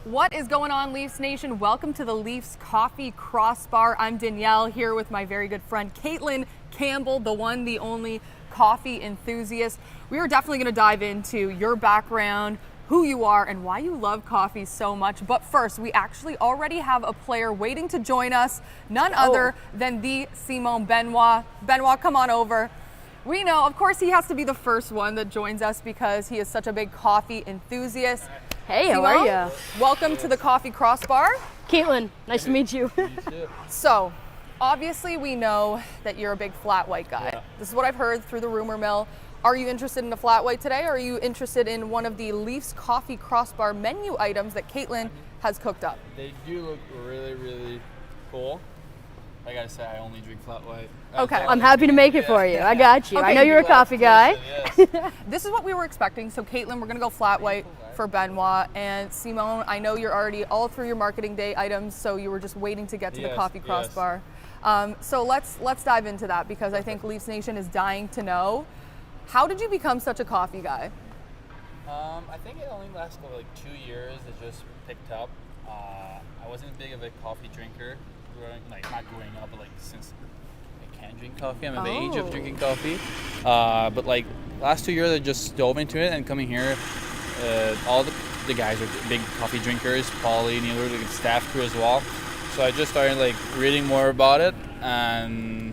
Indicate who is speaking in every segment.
Speaker 1: What is going on, Leafs Nation? Welcome to the Leafs Coffee Crossbar. I'm Danielle here with my very good friend Caitlyn Campbell, the one, the only coffee enthusiast. We are definitely going to dive into your background, who you are, and why you love coffee so much. But first, we actually already have a player waiting to join us, none other than the Simon Benoit. Benoit, come on over. We know, of course, he has to be the first one that joins us because he is such a big coffee enthusiast.
Speaker 2: Hey, how
Speaker 1: Simon,
Speaker 2: are you?
Speaker 1: Welcome to the Coffee Crossbar.
Speaker 2: Caitlyn, nice to meet you.
Speaker 1: So, obviously we know that you're a big flat white guy.
Speaker 3: Yeah.
Speaker 1: This is what I've heard through the rumor mill. Are you interested in a flat white today, or are you interested in one of the Leafs Coffee Crossbar menu items that Caitlyn has cooked up?
Speaker 3: They do look really, really cool. Like I said, I only drink flat white.
Speaker 1: Okay.
Speaker 2: I'm happy to make it for you. I got you.
Speaker 1: Okay.
Speaker 2: I know you're a coffee guy.
Speaker 3: Yes.
Speaker 1: This is what we were expecting. So Caitlyn, we're gonna go flat white for Benoit. And Simone, I know you're already all through your marketing day items, so you were just waiting to get to the
Speaker 3: Yes,
Speaker 1: Coffee
Speaker 3: yes.
Speaker 1: Crossbar. So let's dive into that, because I think Leafs Nation is dying to know, how did you become such a coffee guy?
Speaker 3: I think it only lasted like 2 years. It just picked up. I wasn't big of a coffee drinker, not growing up, but like since I can drink coffee, I'm at the age of drinking coffee. But like last 2 years, I just dove into it, and coming here, all the guys are big coffee drinkers. Paulie, Neeler, the staff crew as well. So I just started like reading more about it and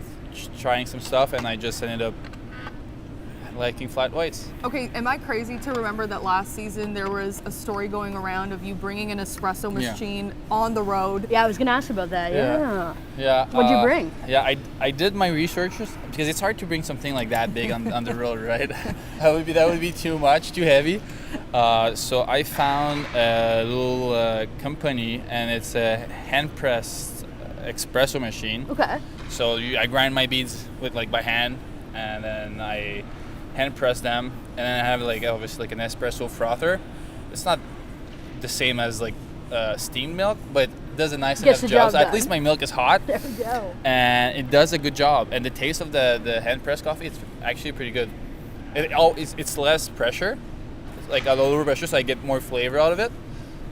Speaker 3: trying some stuff, and I just ended up liking flat whites.
Speaker 1: Okay, am I crazy to remember that last season there was a story going around of you bringing an espresso machine on the road?
Speaker 2: Yeah, I was going to ask about that. Yeah.
Speaker 3: Yeah.
Speaker 2: What'd you bring?
Speaker 3: Yeah, I did my research because it's hard to bring something like that big on the road, right? that would be too much, too heavy. So I found a little company, and it's a hand pressed espresso machine.
Speaker 2: Okay.
Speaker 3: So I grind my beans by hand, and then I hand press them, and then I have obviously an espresso frother. It's not the same as steamed milk, but it does a nice enough job. So at least my milk is hot.
Speaker 2: There we go.
Speaker 3: And it does a good job. And the taste of the hand pressed coffee, it's actually pretty good. It's less pressure, it's like a lower pressure, so I get more flavor out of it.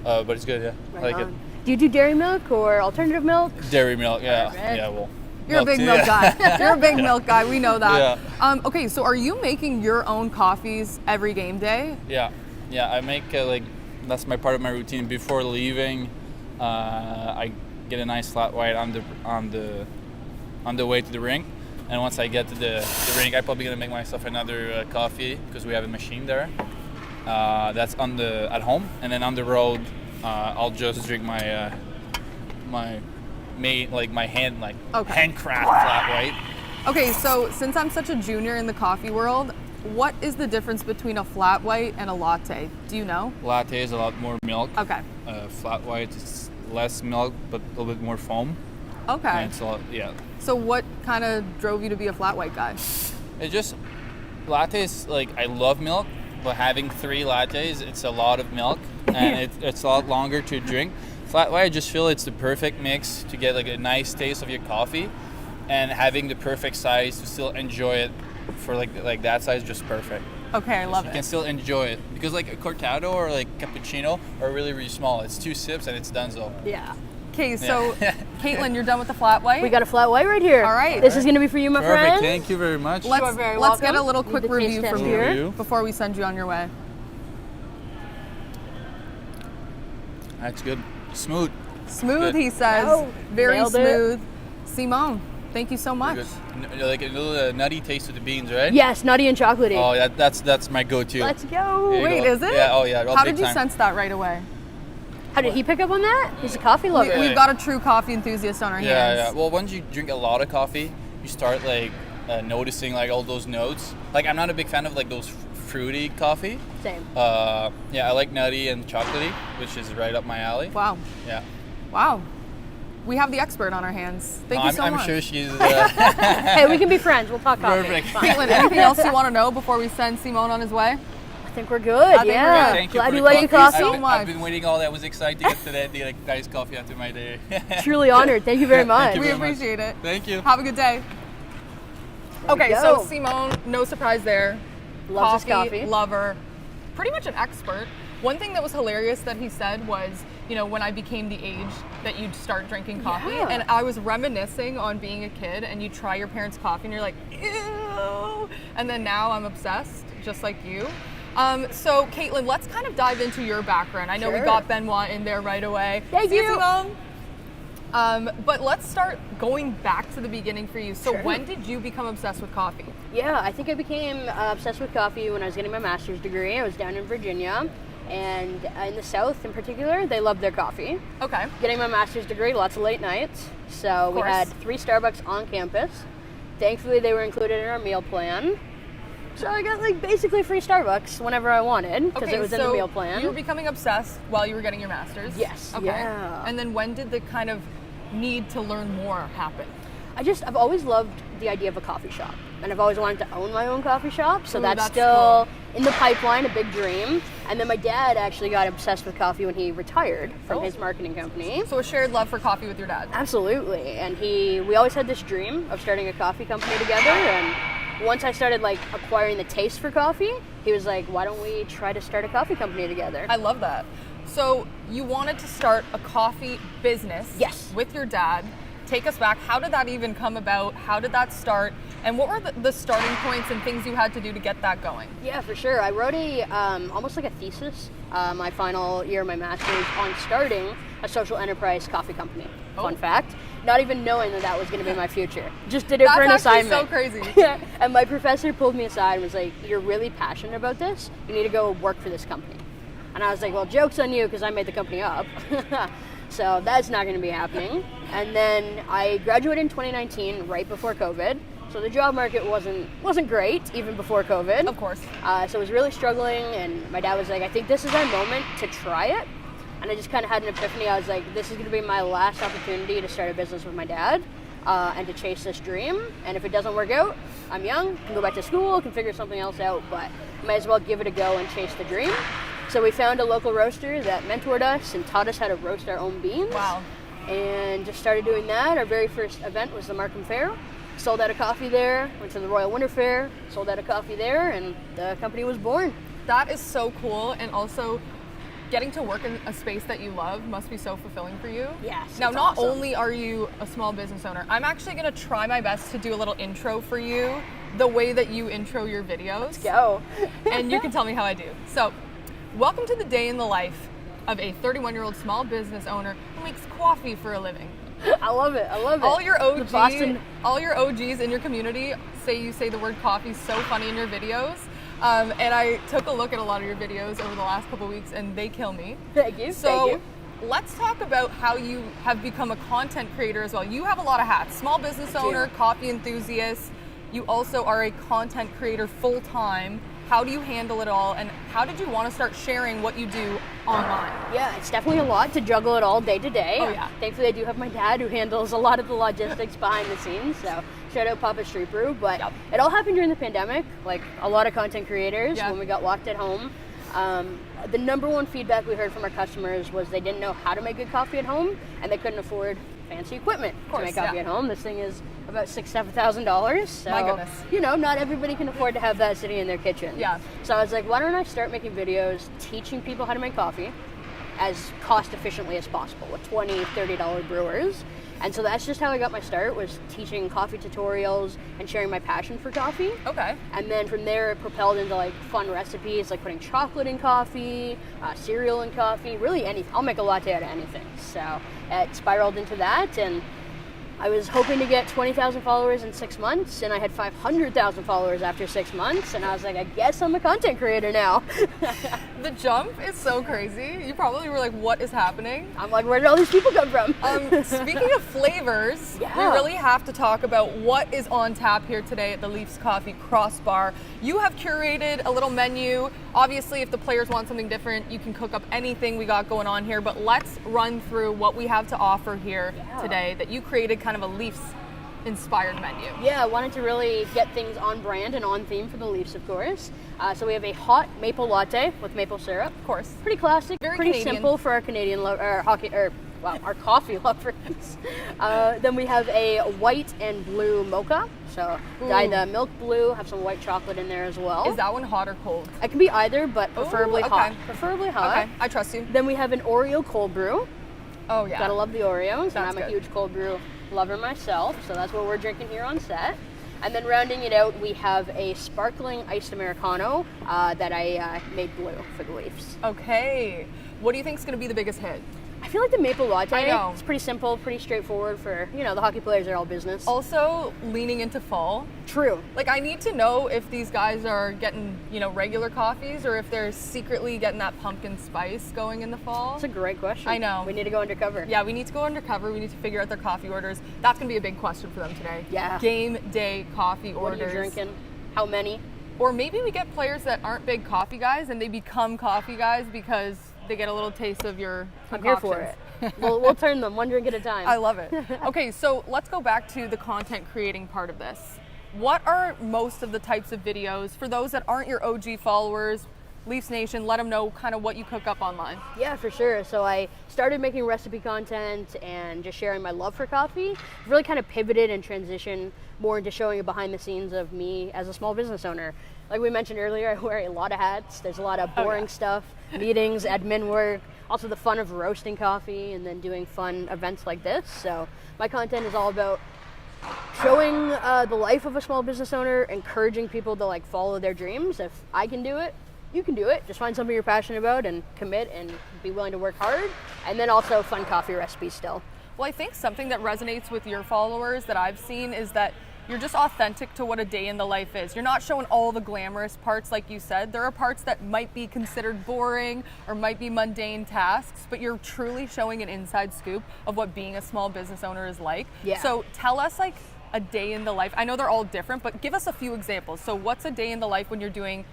Speaker 3: But it's good, yeah.
Speaker 2: Right
Speaker 3: I like
Speaker 2: on.
Speaker 3: it.
Speaker 2: Do you do dairy milk or alternative milk?
Speaker 3: Dairy milk, yeah.
Speaker 2: Perfect.
Speaker 3: Yeah, well.
Speaker 1: You're a big milk guy. You're a big milk guy. We know that.
Speaker 3: Yeah.
Speaker 1: Okay, so are you making your own coffees every game day?
Speaker 3: Yeah. I make that's my part of my routine before leaving. I get a nice flat white on the way to the rink, and once I get to the rink, I'm probably gonna make myself another coffee because we have a machine there. That's at home, and then on the road, I'll just drink my handcraft flat white.
Speaker 1: Okay, so since I'm such a junior in the coffee world, what is the difference between a flat white and a latte? Do you know?
Speaker 3: Latte is a lot more milk.
Speaker 1: Okay.
Speaker 3: Flat white is less milk but a little bit more foam.
Speaker 1: Okay.
Speaker 3: And it's a lot, yeah.
Speaker 1: So what kind of drove you to be a flat white guy?
Speaker 3: It just lattes, I love milk, but having 3 lattes, it's a lot of milk, and it's a lot longer to drink. Flat white, I just feel it's the perfect mix to get a nice taste of your coffee, and having the perfect size to still enjoy it for that size, just perfect.
Speaker 1: Okay, I love
Speaker 3: You
Speaker 1: it.
Speaker 3: can still enjoy it because a cortado or cappuccino are really, really small. It's 2 sips and it's done so.
Speaker 2: Yeah.
Speaker 1: Okay, so Caitlyn, you're done with the flat white?
Speaker 2: We got a flat white right here.
Speaker 1: All right.
Speaker 2: This is going to be for you, my
Speaker 3: Perfect.
Speaker 2: friend.
Speaker 3: Thank you very much.
Speaker 1: Let's
Speaker 2: very
Speaker 1: get
Speaker 2: welcome.
Speaker 1: a little quick
Speaker 2: Need the taste
Speaker 1: review
Speaker 2: test
Speaker 1: from
Speaker 2: here.
Speaker 1: you before we send you on your way.
Speaker 3: That's good. Smooth.
Speaker 1: Smooth,
Speaker 3: Good.
Speaker 1: he says.
Speaker 2: Oh,
Speaker 1: Very
Speaker 2: nailed it.
Speaker 1: smooth. Simone, thank you so much.
Speaker 3: Good. A little nutty taste to the beans, right?
Speaker 2: Yes, nutty and chocolatey.
Speaker 3: Oh, that's my go-to.
Speaker 2: Let's go.
Speaker 3: There you
Speaker 1: Wait,
Speaker 3: go.
Speaker 1: is it?
Speaker 3: Yeah. Oh, yeah.
Speaker 1: How
Speaker 3: big
Speaker 1: did you
Speaker 3: time.
Speaker 1: sense that right away?
Speaker 2: How did he pick up on that? He's a coffee lover.
Speaker 1: We've got a true coffee enthusiast on our hands.
Speaker 3: Yeah. Well, once you drink a lot of coffee, you start noticing all those notes. I'm not a big fan of those fruity coffee.
Speaker 2: Same.
Speaker 3: Yeah, I like nutty and chocolatey, which is right up my alley.
Speaker 1: Wow.
Speaker 3: Yeah.
Speaker 1: Wow. We have the expert on our hands. Thank you so
Speaker 3: I'm
Speaker 1: much.
Speaker 3: sure she's
Speaker 2: Hey, we can be friends. We'll talk coffee.
Speaker 3: perfect.
Speaker 1: Caitlyn, anything else you want to know before we send Simone on his way?
Speaker 2: I think we're good.
Speaker 1: think we're
Speaker 2: Yeah.
Speaker 1: good.
Speaker 3: Thank you
Speaker 2: Glad
Speaker 3: for
Speaker 2: you
Speaker 3: the
Speaker 2: like your coffee.
Speaker 1: so
Speaker 3: I've
Speaker 1: much.
Speaker 3: been waiting all day. I was excited to get to the nice coffee after my day.
Speaker 2: Truly honored. Thank you very much.
Speaker 3: you
Speaker 1: We
Speaker 3: very much.
Speaker 1: appreciate it.
Speaker 3: Thank you.
Speaker 1: Have a good day.
Speaker 2: There we
Speaker 1: Okay,
Speaker 2: go.
Speaker 1: so Simone, no surprise there.
Speaker 2: Loves his coffee.
Speaker 1: Lover, pretty much an expert. One thing that was hilarious that he said was when I became the age that you'd start drinking coffee.
Speaker 2: Yeah.
Speaker 1: And I was reminiscing on being a kid and you try your parents' coffee and you're like, ew. And then now I'm obsessed, just like you. So Caitlyn, let's kind of dive into your background. I know we
Speaker 2: Sure.
Speaker 1: got Benoit in there right away.
Speaker 2: Thank you.
Speaker 1: Mom. But let's start going back to the beginning for you. So
Speaker 2: Sure.
Speaker 1: when did you become obsessed with coffee?
Speaker 2: Yeah, I think I became obsessed with coffee when I was getting my master's degree. I was down in Virginia, and in the South in particular, they love their coffee.
Speaker 1: Okay.
Speaker 2: Getting my master's degree, lots of late nights. So we
Speaker 1: course.
Speaker 2: had 3 Starbucks on campus. Thankfully, they were included in our meal plan. So I got like basically free Starbucks whenever I wanted because
Speaker 1: Okay,
Speaker 2: it was in
Speaker 1: so
Speaker 2: the meal plan.
Speaker 1: you were becoming obsessed while you were getting your master's?
Speaker 2: Yes,
Speaker 1: Okay.
Speaker 2: yeah.
Speaker 1: And then when did the kind of need to learn more happen?
Speaker 2: I've always loved the idea of a coffee shop, and I've always wanted to own my own coffee shop, so
Speaker 1: Ooh,
Speaker 2: that's
Speaker 1: that's
Speaker 2: still in the pipeline, a big dream. And then my dad actually got obsessed with coffee when he retired from
Speaker 1: Oh.
Speaker 2: his marketing company.
Speaker 1: So a shared love for coffee with your dad.
Speaker 2: Absolutely, and we always had this dream of starting a coffee company together, and once I started like acquiring the taste for coffee, he was like, why don't we try to start a coffee company together?
Speaker 1: I love that. So you wanted to start a coffee business
Speaker 2: Yes.
Speaker 1: with your dad. Take us back. How did that even come about? How did that start? And what were the starting points and things you had to do to get that going?
Speaker 2: Yeah, for sure. I wrote almost like a thesis my final year of my master's on starting a social enterprise coffee company. Fun fact. Not even knowing that was going to be my future. Just did it for an
Speaker 1: That's actually
Speaker 2: assignment.
Speaker 1: so crazy.
Speaker 2: Yeah. And my professor pulled me aside and was like, you're really passionate about this. You need to go work for this company. And I was like, well, joke's on you because I made the company up. So that's not going to be happening. And then I graduated in 2019, right before COVID. So the job market wasn't great, even before COVID.
Speaker 1: Of course.
Speaker 2: So I was really struggling, and my dad was like, I think this is our moment to try it. And I just kind of had an epiphany. I was like, this is going to be my last opportunity to start a business with my dad and to chase this dream. And if it doesn't work out, I'm young, can go back to school, can figure something else out, but might as well give it a go and chase the dream. So we found a local roaster that mentored us and taught us how to roast our own beans.
Speaker 1: Wow.
Speaker 2: And just started doing that. Our very first event was the Markham Fair. Sold out a coffee there, went to the Royal Winter Fair, sold out a coffee there, and the company was born.
Speaker 1: That is so cool. And also, getting to work in a space that you love must be so fulfilling for you.
Speaker 2: Yes,
Speaker 1: Now,
Speaker 2: it's
Speaker 1: not
Speaker 2: awesome.
Speaker 1: only are you a small business owner, I'm actually going to try my best to do a little intro for you, the way that you intro your videos.
Speaker 2: Go.
Speaker 1: And you can tell me how I do. So, welcome to the day in the life of a 31-year-old small business owner who makes coffee for a living.
Speaker 2: I love it. I love it.
Speaker 1: All your
Speaker 2: The Boston.
Speaker 1: all your OGs in your community say the word coffee so funny in your videos. And I took a look at a lot of your videos over the last couple of weeks, and they kill me.
Speaker 2: Thank you.
Speaker 1: So
Speaker 2: Thank you.
Speaker 1: let's talk about how you have become a content creator as well. You have a lot of hats: small business owner, coffee enthusiast. You also are a content creator full time. How do you handle it all, and how did you want to start sharing what you do online?
Speaker 2: Yeah, it's definitely a lot to juggle it all day to day.
Speaker 1: Oh, yeah.
Speaker 2: Thankfully, I do have my dad who handles a lot of the logistics behind the scenes. So shout out Papa Street Brew. But
Speaker 1: Yep.
Speaker 2: it all happened during the pandemic, like a lot of content creators
Speaker 1: Yeah.
Speaker 2: when we got locked at home. The number one feedback we heard from our customers was they didn't know how to make good coffee at home, and they couldn't afford fancy equipment
Speaker 1: course,
Speaker 2: to make coffee
Speaker 1: yeah.
Speaker 2: at home. This thing is about $6,000-7,000. So,
Speaker 1: My goodness.
Speaker 2: not everybody can afford to have that sitting in their kitchen.
Speaker 1: Yeah.
Speaker 2: So I was like, why don't I start making videos teaching people how to make coffee as cost efficiently as possible with $20, $30 brewers. And so that's just how I got my start, was teaching coffee tutorials and sharing my passion for coffee.
Speaker 1: Okay.
Speaker 2: And then from there it propelled into like fun recipes, like putting chocolate in coffee, cereal in coffee, really anything. I'll make a latte out of anything. So it spiraled into that, and I was hoping to get 20,000 followers in 6 months, and I had 500,000 followers after 6 months, and I was like, I guess I'm a content creator now.
Speaker 1: The jump is so crazy. You probably were like, what is happening?
Speaker 2: I'm like, where did all these people come from?
Speaker 1: Speaking of flavors, we
Speaker 2: Yeah.
Speaker 1: really have to talk about what is on tap here today at the Leafs Coffee Crossbar. You have curated a little menu. Obviously, if the players want something different, you can cook up anything we got going on here, but let's run through what we have to offer here today that you created kind of a Leafs inspired menu.
Speaker 2: Yeah, I wanted to really get things on brand and on theme for the Leafs, of course. So we have a hot maple latte with maple syrup.
Speaker 1: Of course.
Speaker 2: Pretty classic,
Speaker 1: Very
Speaker 2: pretty
Speaker 1: Canadian.
Speaker 2: simple for our Canadian hockey or wow, our coffee lovers. Then we have a white and blue mocha. So dye the milk blue, have some white chocolate in there as well.
Speaker 1: Is that one hot or cold?
Speaker 2: It can be either, but preferably
Speaker 1: okay.
Speaker 2: hot. Preferably hot.
Speaker 1: Okay, I trust you.
Speaker 2: Then we have an Oreo cold brew.
Speaker 1: Oh yeah.
Speaker 2: Gotta love the Oreos, and I'm
Speaker 1: good.
Speaker 2: a huge cold brew lover myself, so that's what we're drinking here on set. And then rounding it out, we have a sparkling iced Americano that I made blue for the Leafs.
Speaker 1: Okay. What do you think is going to be the biggest hit?
Speaker 2: I feel like the maple latte.
Speaker 1: I know.
Speaker 2: It's pretty simple, pretty straightforward for, the hockey players are all business.
Speaker 1: Also, leaning into fall.
Speaker 2: True.
Speaker 1: Like, I need to know if these guys are getting, regular coffees or if they're secretly getting that pumpkin spice going in the fall.
Speaker 2: That's a great question.
Speaker 1: I know.
Speaker 2: We need to go undercover.
Speaker 1: Yeah, we need to go undercover. We need to figure out their coffee orders. That's going to be a big question for them today.
Speaker 2: Yeah.
Speaker 1: Game day coffee
Speaker 2: What
Speaker 1: orders.
Speaker 2: are you drinking? How many?
Speaker 1: Or maybe we get players that aren't big coffee guys and they become coffee guys because they get a little taste of your
Speaker 2: I'm here for it. We'll turn them one drink at a time.
Speaker 1: I love it. Okay, so let's go back to the content creating part of this. What are most of the types of videos for those that aren't your OG followers? Leafs Nation, let them know kind of what you cook up online.
Speaker 2: Yeah, for sure. So I started making recipe content and just sharing my love for coffee. Really kind of pivoted and transitioned more into showing a behind the scenes of me as a small business owner. Like we mentioned earlier, I wear a lot of hats. There's a lot of boring stuff, meetings, admin work, also the fun of roasting coffee and then doing fun events like this. So my content is all about showing the life of a small business owner, encouraging people to follow their dreams. If I can do it, you can do it. Just find something you're passionate about and commit and be willing to work hard. And then also fun coffee recipes still.
Speaker 1: Well, I think something that resonates with your followers that I've seen is that you're just authentic to what a day in the life is. You're not showing all the glamorous parts like you said. There are parts that might be considered boring or might be mundane tasks, but you're truly showing an inside scoop of what being a small business owner is like.
Speaker 2: Yeah.
Speaker 1: So tell us a day in the life. I know they're all different, but give us a few examples. So what's a day in the life when you're doing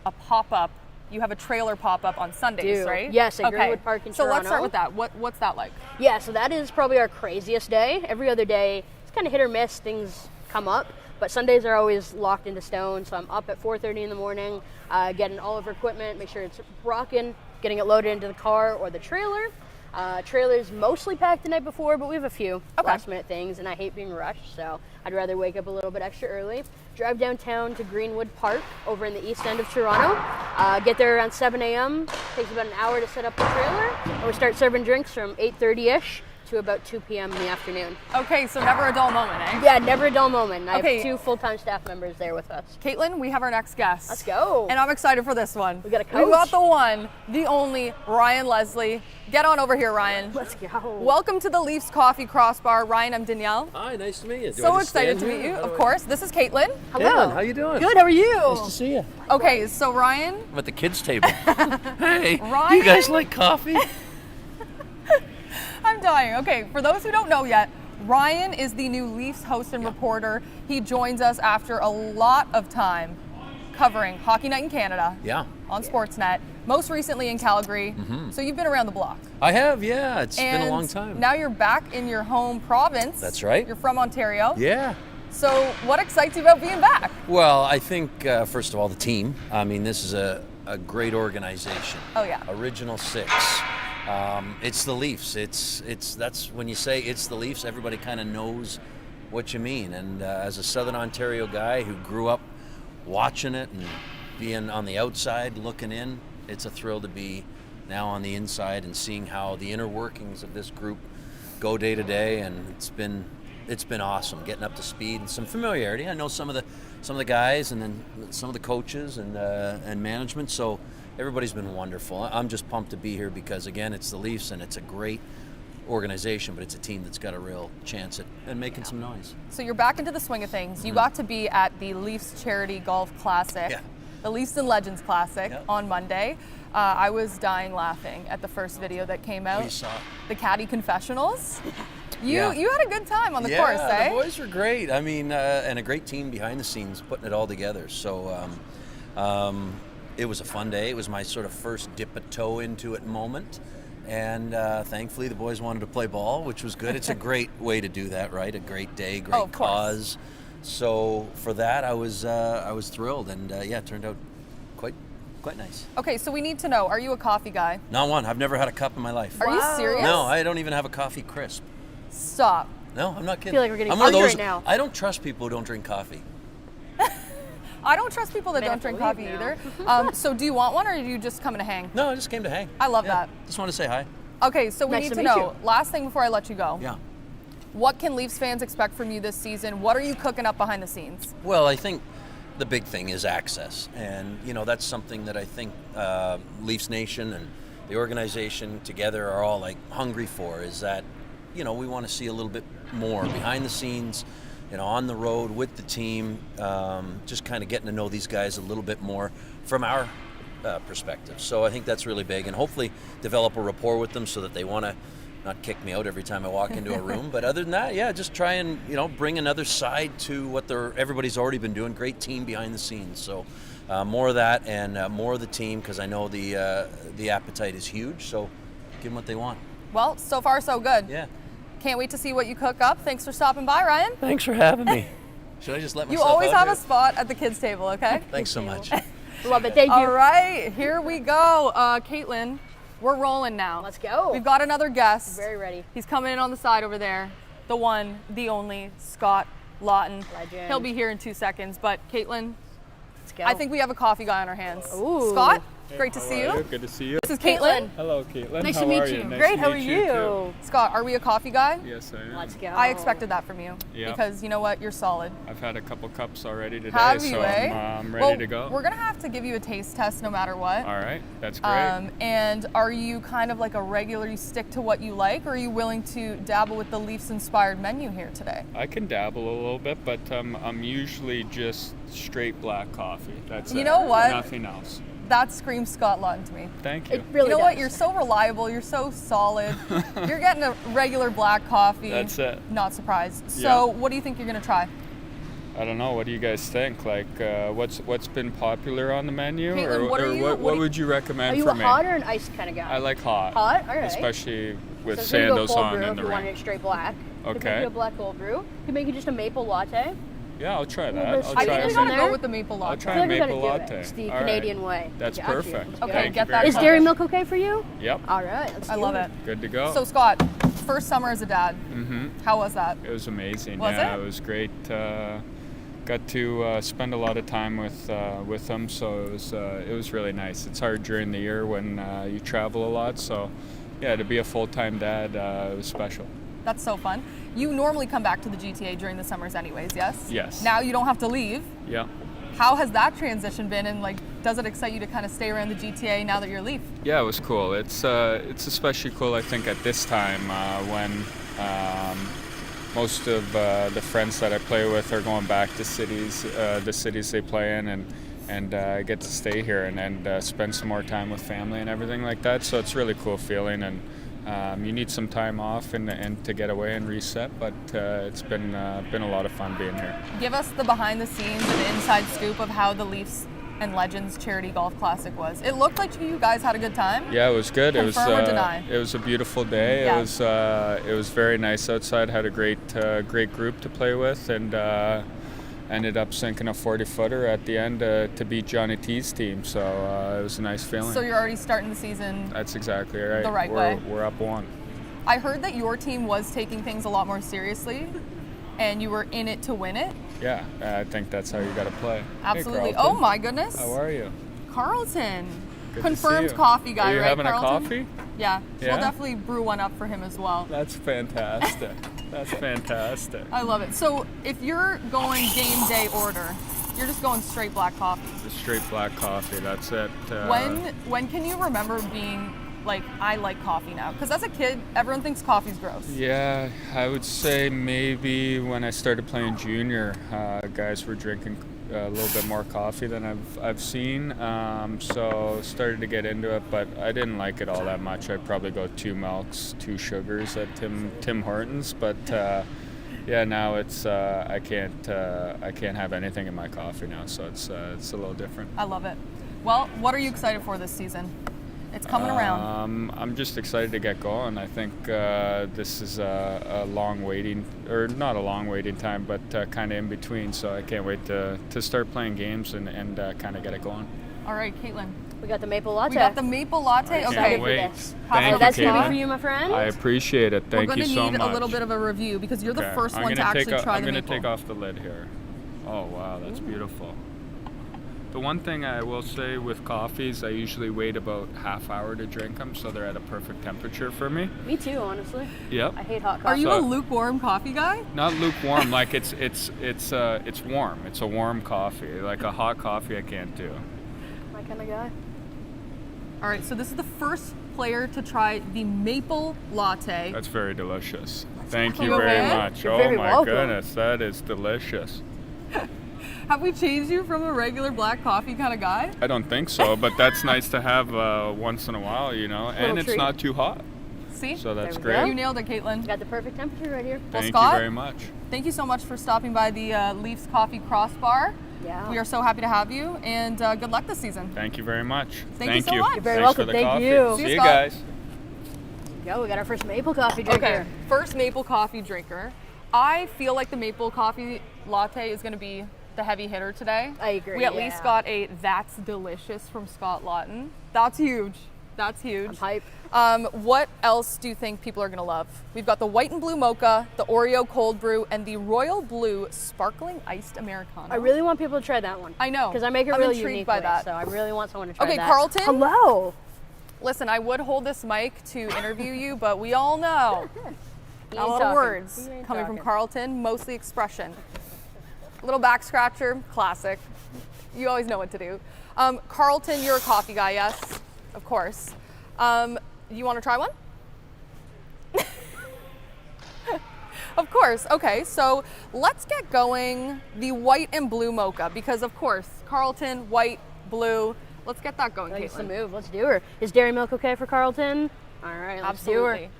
Speaker 1: a pop-up? You have a trailer pop-up on Sundays, right?
Speaker 2: Yes, at Greenwood Park in
Speaker 1: So
Speaker 2: Toronto.
Speaker 1: let's start with that. What's that like?
Speaker 2: Yeah, so that is probably our craziest day. Every other day, it's kind of hit or miss. Things come up, but Sundays are always locked into stone. So I'm up at 4:30 in the morning, getting all of our equipment, make sure it's rocking, getting it loaded into the car or the trailer. Trailer's mostly packed the night before, but we have a few last minute things, and I hate being rushed, so I'd rather wake up a little bit extra early. Drive downtown to Greenwood Park over in the east end of Toronto. Get there around 7 a.m. Takes about an hour to set up the trailer, and we start serving drinks from 8:30ish to about 2 p.m. in the afternoon.
Speaker 1: Okay, so never a dull moment, eh?
Speaker 2: Yeah, never a dull moment. I
Speaker 1: Okay.
Speaker 2: have 2 full-time staff members there with us.
Speaker 1: Caitlyn, we have our next guest.
Speaker 2: Let's go.
Speaker 1: And I'm excited for this one.
Speaker 2: We got a
Speaker 1: We got
Speaker 2: coach.
Speaker 1: the one, the only, Ryan Leslie. Get on over here, Ryan.
Speaker 2: Let's go.
Speaker 1: Welcome to the Leafs Coffee Crossbar. Ryan, I'm Danielle.
Speaker 4: Hi, nice to meet you. Do
Speaker 1: So
Speaker 4: I just
Speaker 1: excited
Speaker 4: stand
Speaker 1: to
Speaker 4: here?
Speaker 1: meet you,
Speaker 4: How
Speaker 1: of
Speaker 4: do I-
Speaker 1: course. This is Caitlyn.
Speaker 2: Hello.
Speaker 4: Caitlyn, how you doing?
Speaker 2: Good, how are you?
Speaker 4: Nice to see you.
Speaker 1: Okay, so Ryan,
Speaker 4: I'm at the kids' table. Hey,
Speaker 1: Ryan?
Speaker 4: you guys like coffee?
Speaker 1: I'm dying. Okay, for those who don't know yet, Ryan is the new Leafs host and reporter. He joins us after a lot of time covering Hockey Night in Canada
Speaker 4: Yeah.
Speaker 1: on Sportsnet, most recently in Calgary. So you've been around the block.
Speaker 4: I have, yeah. It's been
Speaker 1: And
Speaker 4: a long time.
Speaker 1: now you're back in your home province.
Speaker 4: That's right.
Speaker 1: You're from Ontario.
Speaker 4: Yeah.
Speaker 1: So what excites you about being back?
Speaker 4: Well, I think, first of all, the team. I mean, this is a great organization.
Speaker 1: Oh, yeah.
Speaker 4: Original Six. It's the Leafs. That's when you say it's the Leafs, everybody kind of knows what you mean. And as a Southern Ontario guy who grew up watching it and being on the outside looking in, it's a thrill to be now on the inside and seeing how the inner workings of this group go day to day. And it's been awesome getting up to speed and some familiarity. I know some of the guys and then some of the coaches and management. So everybody's been wonderful. I'm just pumped to be here because again, it's the Leafs and it's a great organization, but it's a team that's got a real chance at making some noise.
Speaker 1: So you're back into the swing of things. You got to be at the Leafs Charity Golf Classic,
Speaker 4: Yeah.
Speaker 1: the Leafs and Legends Classic
Speaker 4: Yeah.
Speaker 1: on Monday. I was dying laughing at the first video that came out.
Speaker 4: We saw it.
Speaker 1: The Caddy Confessionals. You
Speaker 4: Yeah.
Speaker 1: you had a good time on the course, eh?
Speaker 4: The boys were great. I mean, and a great team behind the scenes putting it all together. So it was a fun day. It was my sort of first dip a toe into it moment. And thankfully the boys wanted to play ball, which was good. It's a great way to do that, right? A great day, great
Speaker 1: of course.
Speaker 4: cause. So for that, I was thrilled. And yeah, it turned out quite nice.
Speaker 1: Okay, so we need to know, are you a coffee guy?
Speaker 4: Not one. I've never had a cup in my life.
Speaker 1: Are you serious?
Speaker 4: No, I don't even have a coffee crisp.
Speaker 1: Stop.
Speaker 4: No, I'm not kidding.
Speaker 2: I feel like we're getting
Speaker 4: I'm one of
Speaker 2: hungry
Speaker 4: those.
Speaker 2: right now.
Speaker 4: I don't trust people who don't drink coffee.
Speaker 1: I don't trust people that
Speaker 2: May
Speaker 1: don't
Speaker 2: have to
Speaker 1: drink
Speaker 2: leave
Speaker 1: coffee
Speaker 2: now.
Speaker 1: either. So do you want one, or do you just come to hang?
Speaker 4: No, I just came to hang.
Speaker 1: I love that.
Speaker 4: Just want to say hi.
Speaker 1: Okay, so we
Speaker 2: Nice
Speaker 1: need
Speaker 2: to
Speaker 1: to
Speaker 2: meet
Speaker 1: know, last thing before I let you go.
Speaker 4: Yeah.
Speaker 1: What can Leafs fans expect from you this season? What are you cooking up behind the scenes?
Speaker 4: Well, I think the big thing is access, and that's something that I think Leafs Nation and the organization together are all like hungry for. Is that we want to see a little bit more behind the scenes, on the road with the team, just kind of getting to know these guys a little bit more from our perspective. So I think that's really big, and hopefully develop a rapport with them so that they want to not kick me out every time I walk into a room. But other than that, just try and bring another side to what everybody's already been doing. Great team behind the scenes. So more of that and more of the team, because I know the appetite is huge. So give them what they want.
Speaker 1: Well, so far so good.
Speaker 4: Yeah.
Speaker 1: Can't wait to see what you cook up. Thanks for stopping by, Ryan.
Speaker 4: Thanks for having me. Should I just let
Speaker 1: You
Speaker 4: myself
Speaker 1: always
Speaker 4: out
Speaker 1: have
Speaker 4: here?
Speaker 1: a spot at the kids' table, okay?
Speaker 4: Thanks so much.
Speaker 2: Love it. Thank you.
Speaker 1: All right, here we go. Caitlyn, we're rolling now.
Speaker 2: Let's go.
Speaker 1: We've got another guest.
Speaker 2: Very ready.
Speaker 1: He's coming in on the side over there. The one, the only, Scott Laughton.
Speaker 2: Legend.
Speaker 1: He'll be here in 2 seconds. But Caitlyn,
Speaker 2: Let's go.
Speaker 1: I think we have a coffee guy on our hands.
Speaker 2: Ooh.
Speaker 1: Scott, great to see you.
Speaker 5: Good to see you.
Speaker 1: This is Caitlyn.
Speaker 5: Hello, Caitlin.
Speaker 2: Nice
Speaker 5: how
Speaker 2: to meet
Speaker 5: are
Speaker 2: you.
Speaker 5: Nice
Speaker 1: Great,
Speaker 5: to
Speaker 1: how are
Speaker 5: meet
Speaker 1: you?
Speaker 5: too.
Speaker 1: Scott, are we a coffee guy?
Speaker 5: Yes, I am.
Speaker 2: Let's go.
Speaker 1: I expected that from you.
Speaker 5: Yeah.
Speaker 1: Because you know what? You're solid.
Speaker 5: I've had a couple cups already today,
Speaker 1: Have you,
Speaker 5: so
Speaker 1: eh?
Speaker 5: I'm ready
Speaker 1: Well,
Speaker 5: to go.
Speaker 1: We're going to have to give you a taste test no matter what.
Speaker 5: All right, that's great.
Speaker 1: And are you kind of like a regular, you stick to what you like, or are you willing to dabble with the Leafs-inspired menu here today?
Speaker 5: I can dabble a little bit, but I'm usually just straight black coffee. That's
Speaker 1: You
Speaker 5: it.
Speaker 1: know what?
Speaker 5: Nothing else.
Speaker 1: That screams Scott Laughton to me.
Speaker 5: Thank you.
Speaker 2: It really
Speaker 1: You know what?
Speaker 2: does.
Speaker 1: You're so reliable. You're so solid. You're getting a regular black coffee.
Speaker 5: That's it.
Speaker 1: Not surprised. So,
Speaker 5: Yeah.
Speaker 1: what do you think you're going to try?
Speaker 5: I don't know. What do you guys think? Like, what's been popular on the menu,
Speaker 1: Caitlin, what are you-
Speaker 5: what
Speaker 1: what do you-
Speaker 5: would you recommend
Speaker 2: Are you
Speaker 5: for
Speaker 2: a
Speaker 5: me?
Speaker 2: hot or an iced kind of guy?
Speaker 5: I like hot.
Speaker 2: Hot? All right.
Speaker 5: Especially with
Speaker 2: So it's gonna go
Speaker 5: sandals
Speaker 2: cold
Speaker 5: on
Speaker 2: brew
Speaker 5: in
Speaker 2: if
Speaker 5: the
Speaker 2: you want
Speaker 5: rain.
Speaker 2: it straight black. You
Speaker 5: Okay.
Speaker 2: can make you a black cold brew. You can make you just a maple latte.
Speaker 5: Yeah, I'll try
Speaker 2: bit
Speaker 5: that.
Speaker 2: of
Speaker 5: I'll
Speaker 1: I
Speaker 5: try
Speaker 1: think we
Speaker 5: it.
Speaker 1: got to
Speaker 2: there.
Speaker 1: go with the maple
Speaker 5: I'll
Speaker 1: latte.
Speaker 5: try
Speaker 2: I
Speaker 5: a
Speaker 2: feel like we
Speaker 5: maple
Speaker 2: gotta do
Speaker 5: latte.
Speaker 2: it. It's the
Speaker 5: All right.
Speaker 2: Canadian way.
Speaker 5: That's
Speaker 2: Got you.
Speaker 5: perfect.
Speaker 2: Let's
Speaker 1: Okay,
Speaker 2: go.
Speaker 5: Thank
Speaker 1: get
Speaker 5: you
Speaker 1: that
Speaker 5: very
Speaker 2: Is
Speaker 5: much.
Speaker 2: dairy milk okay for you?
Speaker 5: Yep.
Speaker 2: All right. Let's
Speaker 1: I
Speaker 2: do
Speaker 1: love
Speaker 2: it.
Speaker 1: it.
Speaker 5: Good to go.
Speaker 1: So, Scott, first summer as a dad.
Speaker 5: Mm-hmm.
Speaker 1: How was that?
Speaker 5: It was amazing.
Speaker 1: Was
Speaker 5: yeah,
Speaker 1: it?
Speaker 5: it was great. Got to spend a lot of time with them, so it was really nice. It's hard during the year when you travel a lot, so yeah, to be a full-time dad, it was special.
Speaker 1: That's so fun. You normally come back to the GTA during the summers anyways, yes?
Speaker 5: Yes.
Speaker 1: Now you don't have to leave.
Speaker 5: Yeah.
Speaker 1: How has that transition been, and does it excite you to kind of stay around the GTA now that you're a Leaf?
Speaker 5: Yeah, it was cool. It's especially cool, I think, at this time when most of the friends that I play with are going back to the cities they play in, and I get to stay here and spend some more time with family and everything like that. So it's a really cool feeling, and you need some time off and to get away and reset. But it's been a lot of fun being here.
Speaker 1: Give us the behind the scenes and the inside scoop of how the Leafs and Legends Charity Golf Classic was. It looked like you guys had a good time.
Speaker 5: Yeah, it was good.
Speaker 1: Confirm or deny?
Speaker 5: It was a beautiful day.
Speaker 1: Yeah.
Speaker 5: It was very nice outside. Had a great group to play with, and ended up sinking a 40-footer at the end to beat Johnny T's team. So it was a nice feeling.
Speaker 1: So you're already starting the season.
Speaker 5: That's exactly right.
Speaker 1: The right
Speaker 5: we're,
Speaker 1: way.
Speaker 5: We're up one.
Speaker 1: I heard that your team was taking things a lot more seriously, and you were in it to win it.
Speaker 5: Yeah, I think that's how you got to play.
Speaker 1: Absolutely.
Speaker 5: Hey, Carlton.
Speaker 1: Oh my goodness.
Speaker 5: How are you?
Speaker 1: Carlton.
Speaker 5: Good to
Speaker 1: Confirmed
Speaker 5: see you.
Speaker 1: coffee guy,
Speaker 5: Are you
Speaker 1: right,
Speaker 5: having
Speaker 1: Carlton?
Speaker 5: a coffee?
Speaker 1: Yeah.
Speaker 5: Yeah?
Speaker 1: We'll definitely brew one up for him as well.
Speaker 5: That's fantastic. That's fantastic.
Speaker 1: I love it. So if you're going game day order, you're just going straight black coffee.
Speaker 5: Just straight black coffee. That's it.
Speaker 1: When can you remember being like, I like coffee now? Because as a kid, everyone thinks coffee's gross.
Speaker 5: Yeah, I would say maybe when I started playing junior, guys were drinking a little bit more coffee than I've seen. So started to get into it, but I didn't like it all that much. I'd probably go 2 milks, 2 sugars at Tim Hortons, but yeah, now it's I can't have anything in my coffee now, so it's a little different.
Speaker 1: I love it. Well, what are you excited for this season? It's coming around.
Speaker 5: I'm just excited to get going. I think this is a long waiting, or not a long waiting time, but kind of in between. So I can't wait to start playing games and kind of get it going.
Speaker 1: All right, Caitlyn,
Speaker 2: We got the maple latte.
Speaker 1: We got the maple latte.
Speaker 5: I
Speaker 1: Okay.
Speaker 5: can't wait. Thank you,
Speaker 2: That's going to be
Speaker 5: Caitlyn.
Speaker 2: for you, my friend.
Speaker 5: I appreciate it. Thank
Speaker 1: We're
Speaker 5: you
Speaker 1: going
Speaker 5: so
Speaker 1: to need
Speaker 5: much.
Speaker 1: a little bit of a review because you're the
Speaker 5: Okay,
Speaker 1: first
Speaker 5: I'm
Speaker 1: one to
Speaker 5: gonna
Speaker 1: actually
Speaker 5: take
Speaker 1: try
Speaker 5: I'm
Speaker 1: the
Speaker 5: going to
Speaker 1: maple.
Speaker 5: take off the lid here. Oh, wow, that's beautiful. The one thing I will say with coffees, I usually wait about half hour to drink them so they're at a perfect temperature for me.
Speaker 2: Me too, honestly.
Speaker 5: Yep.
Speaker 2: I hate hot coffee.
Speaker 1: Are you a
Speaker 5: So-
Speaker 1: lukewarm coffee guy?
Speaker 5: Not lukewarm, like it's warm. It's a warm coffee. Like a hot coffee I can't do.
Speaker 2: My kind of guy.
Speaker 1: All right, so this is the first player to try the maple latte.
Speaker 5: That's very delicious. Thank you
Speaker 1: You're
Speaker 5: very
Speaker 1: welcome.
Speaker 5: much.
Speaker 2: You're
Speaker 5: Oh
Speaker 2: very
Speaker 5: my
Speaker 2: welcome.
Speaker 5: goodness, that is delicious.
Speaker 1: Have we changed you from a regular black coffee kind of guy?
Speaker 5: I don't think so, but that's nice to have once in a while, you know, and it's
Speaker 2: treat.
Speaker 5: not too hot.
Speaker 1: See?
Speaker 5: So that's
Speaker 2: There we
Speaker 5: great.
Speaker 1: You nailed it, Caitlyn.
Speaker 2: Got the perfect temperature right here.
Speaker 1: Well,
Speaker 5: Thank
Speaker 1: Scott?
Speaker 5: you very much.
Speaker 1: Thank you so much for stopping by the Leafs Coffee Crossbar.
Speaker 2: Yeah.
Speaker 1: We are so happy to have you, and good luck this season.
Speaker 5: Thank you very much.
Speaker 1: Thank you so much.
Speaker 2: You're very
Speaker 5: Thanks
Speaker 2: welcome.
Speaker 5: For the
Speaker 2: Thank
Speaker 5: coffee.
Speaker 2: you.
Speaker 1: See you,
Speaker 5: See you
Speaker 1: Scott.
Speaker 5: guys.
Speaker 2: Yeah, we got our first maple coffee drinker.
Speaker 1: Okay, first maple coffee drinker. I feel like the maple coffee latte is going to be the heavy hitter today.
Speaker 2: I agree,
Speaker 1: We at
Speaker 2: yeah.
Speaker 1: least got a That's Delicious from Scott Laughton. That's huge. That's huge.
Speaker 2: I'm hype.
Speaker 1: What else do you think people are going to love? We've got the white and blue mocha, the Oreo cold brew, and the royal blue sparkling iced Americano.
Speaker 2: I really want people to try that one.
Speaker 1: I know.
Speaker 2: Because I make it
Speaker 1: I'm
Speaker 2: really
Speaker 1: intrigued
Speaker 2: unique
Speaker 1: by
Speaker 2: with
Speaker 1: that.
Speaker 2: it, so I really want someone to try
Speaker 1: Okay,
Speaker 2: that.
Speaker 1: Carlton?
Speaker 2: Hello.
Speaker 1: Listen, I would hold this mic to interview you, but we all know
Speaker 2: He
Speaker 1: not a
Speaker 2: ain't
Speaker 1: lot of
Speaker 2: talking.
Speaker 1: words
Speaker 2: He ain't
Speaker 1: coming from
Speaker 2: talking.
Speaker 1: Carlton, mostly expression. Little back scratcher, classic. You always know what to do. Carlton, you're a coffee guy, yes? Of course. You want to try one? Of course. Okay, so let's get going the white and blue mocha because, of course, Carlton, white, blue. Let's get that going,
Speaker 2: That's the
Speaker 1: Caitlyn.
Speaker 2: move. Let's do her. Is dairy milk okay for Carlton? All right, let's do
Speaker 1: Absolutely.
Speaker 2: her.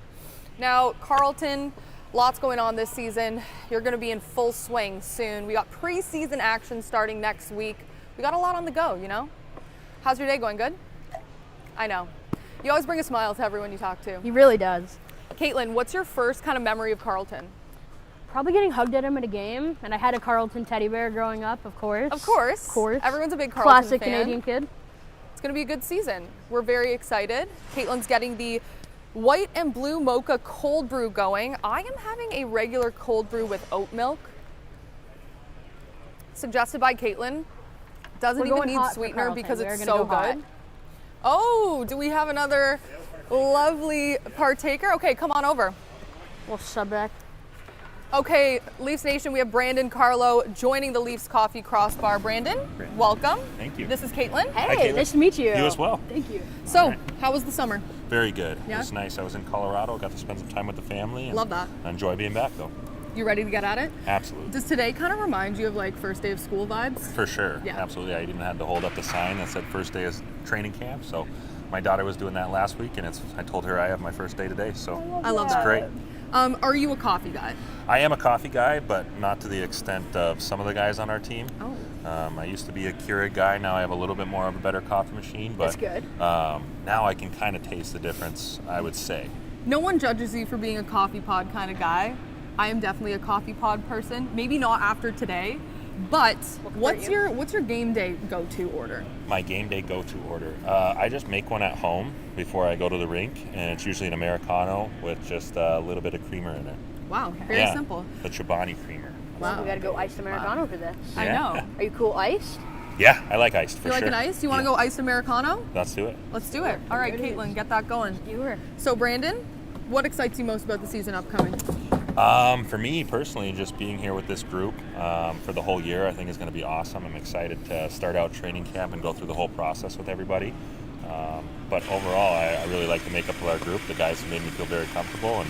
Speaker 1: Now, Carlton, lots going on this season. You're going to be in full swing soon. We got preseason action starting next week. We got a lot on the go, you know? How's your day going? Good? I know. You always bring a smile to everyone you talk to.
Speaker 2: He really does.
Speaker 1: Caitlyn, what's your first kind of memory of Carlton?
Speaker 2: Probably getting hugged at him at a game, and I had a Carlton teddy bear growing up, of course.
Speaker 1: Of course.
Speaker 2: Of course.
Speaker 1: Everyone's a big Carlton
Speaker 2: Classic
Speaker 1: fan.
Speaker 2: Canadian kid.
Speaker 1: It's going to be a good season. We're very excited. Caitlyn's getting the white and blue mocha cold brew going. I am having a regular cold brew with oat milk. Suggested by Caitlyn. Doesn't
Speaker 2: We're
Speaker 1: even
Speaker 2: going
Speaker 1: need
Speaker 2: hot for
Speaker 1: sweetener
Speaker 2: Carlton.
Speaker 1: because
Speaker 2: We are
Speaker 1: it's
Speaker 2: gonna
Speaker 1: so
Speaker 2: go hot.
Speaker 1: good. Oh, do we have another lovely partaker? Okay, come on over.
Speaker 2: We'll sub that.
Speaker 1: Okay, Leafs Nation, we have Brandon Carlo joining the Leafs Coffee Crossbar. Brandon, welcome.
Speaker 6: Thank you.
Speaker 1: This is Caitlyn.
Speaker 2: Hey,
Speaker 6: Caitlyn.
Speaker 2: nice to meet you.
Speaker 6: You as well.
Speaker 2: Thank you.
Speaker 1: So, how was the summer?
Speaker 6: Very good.
Speaker 1: Yeah?
Speaker 6: It was nice. I was in Colorado. Got to spend some time with the family. And
Speaker 1: Love that.
Speaker 6: I enjoy being back, though.
Speaker 1: You ready to get at it?
Speaker 6: Absolutely.
Speaker 1: Does today kind of remind you of like first day of school vibes?
Speaker 6: For sure.
Speaker 1: Yeah.
Speaker 6: Absolutely. I even had to hold up the sign that said first day is training camp. So my daughter was doing that last week, and I told her I have my first day today. So
Speaker 1: I love
Speaker 6: it's
Speaker 1: that.
Speaker 6: great.
Speaker 1: Are you a coffee guy?
Speaker 6: I am a coffee guy, but not to the extent of some of the guys on our team.
Speaker 1: Oh.
Speaker 6: I used to be a Keurig guy. Now I have a little bit more of a better coffee machine. But
Speaker 2: That's good.
Speaker 6: now I can kind of taste the difference, I would say.
Speaker 1: No one judges you for being a coffee pod kind of guy. I am definitely a coffee pod person. Maybe not after today, but what's
Speaker 2: you.
Speaker 1: your game day go-to order?
Speaker 6: My game day go-to order. I just make one at home before I go to the rink, and it's usually an Americano with just a little bit of creamer in it.
Speaker 1: Wow, very
Speaker 6: Yeah,
Speaker 1: simple.
Speaker 6: The Chobani creamer.
Speaker 1: Wow.
Speaker 2: We got to go iced Americano for this.
Speaker 1: I
Speaker 6: Yeah.
Speaker 1: know.
Speaker 2: Are you cool iced?
Speaker 6: Yeah, I like iced for
Speaker 1: You like
Speaker 6: sure.
Speaker 1: an ice? You want to
Speaker 6: Yeah.
Speaker 1: go iced Americano?
Speaker 6: Let's do it.
Speaker 1: Let's do it. All right,
Speaker 2: There it
Speaker 1: Caitlyn,
Speaker 2: is.
Speaker 1: get that going.
Speaker 2: You were.
Speaker 1: So, Brandon, what excites you most about the season upcoming?
Speaker 6: For me personally, just being here with this group for the whole year, I think is going to be awesome. I'm excited to start out training camp and go through the whole process with everybody. But overall, I really like the makeup of our group. The guys have made me feel very comfortable,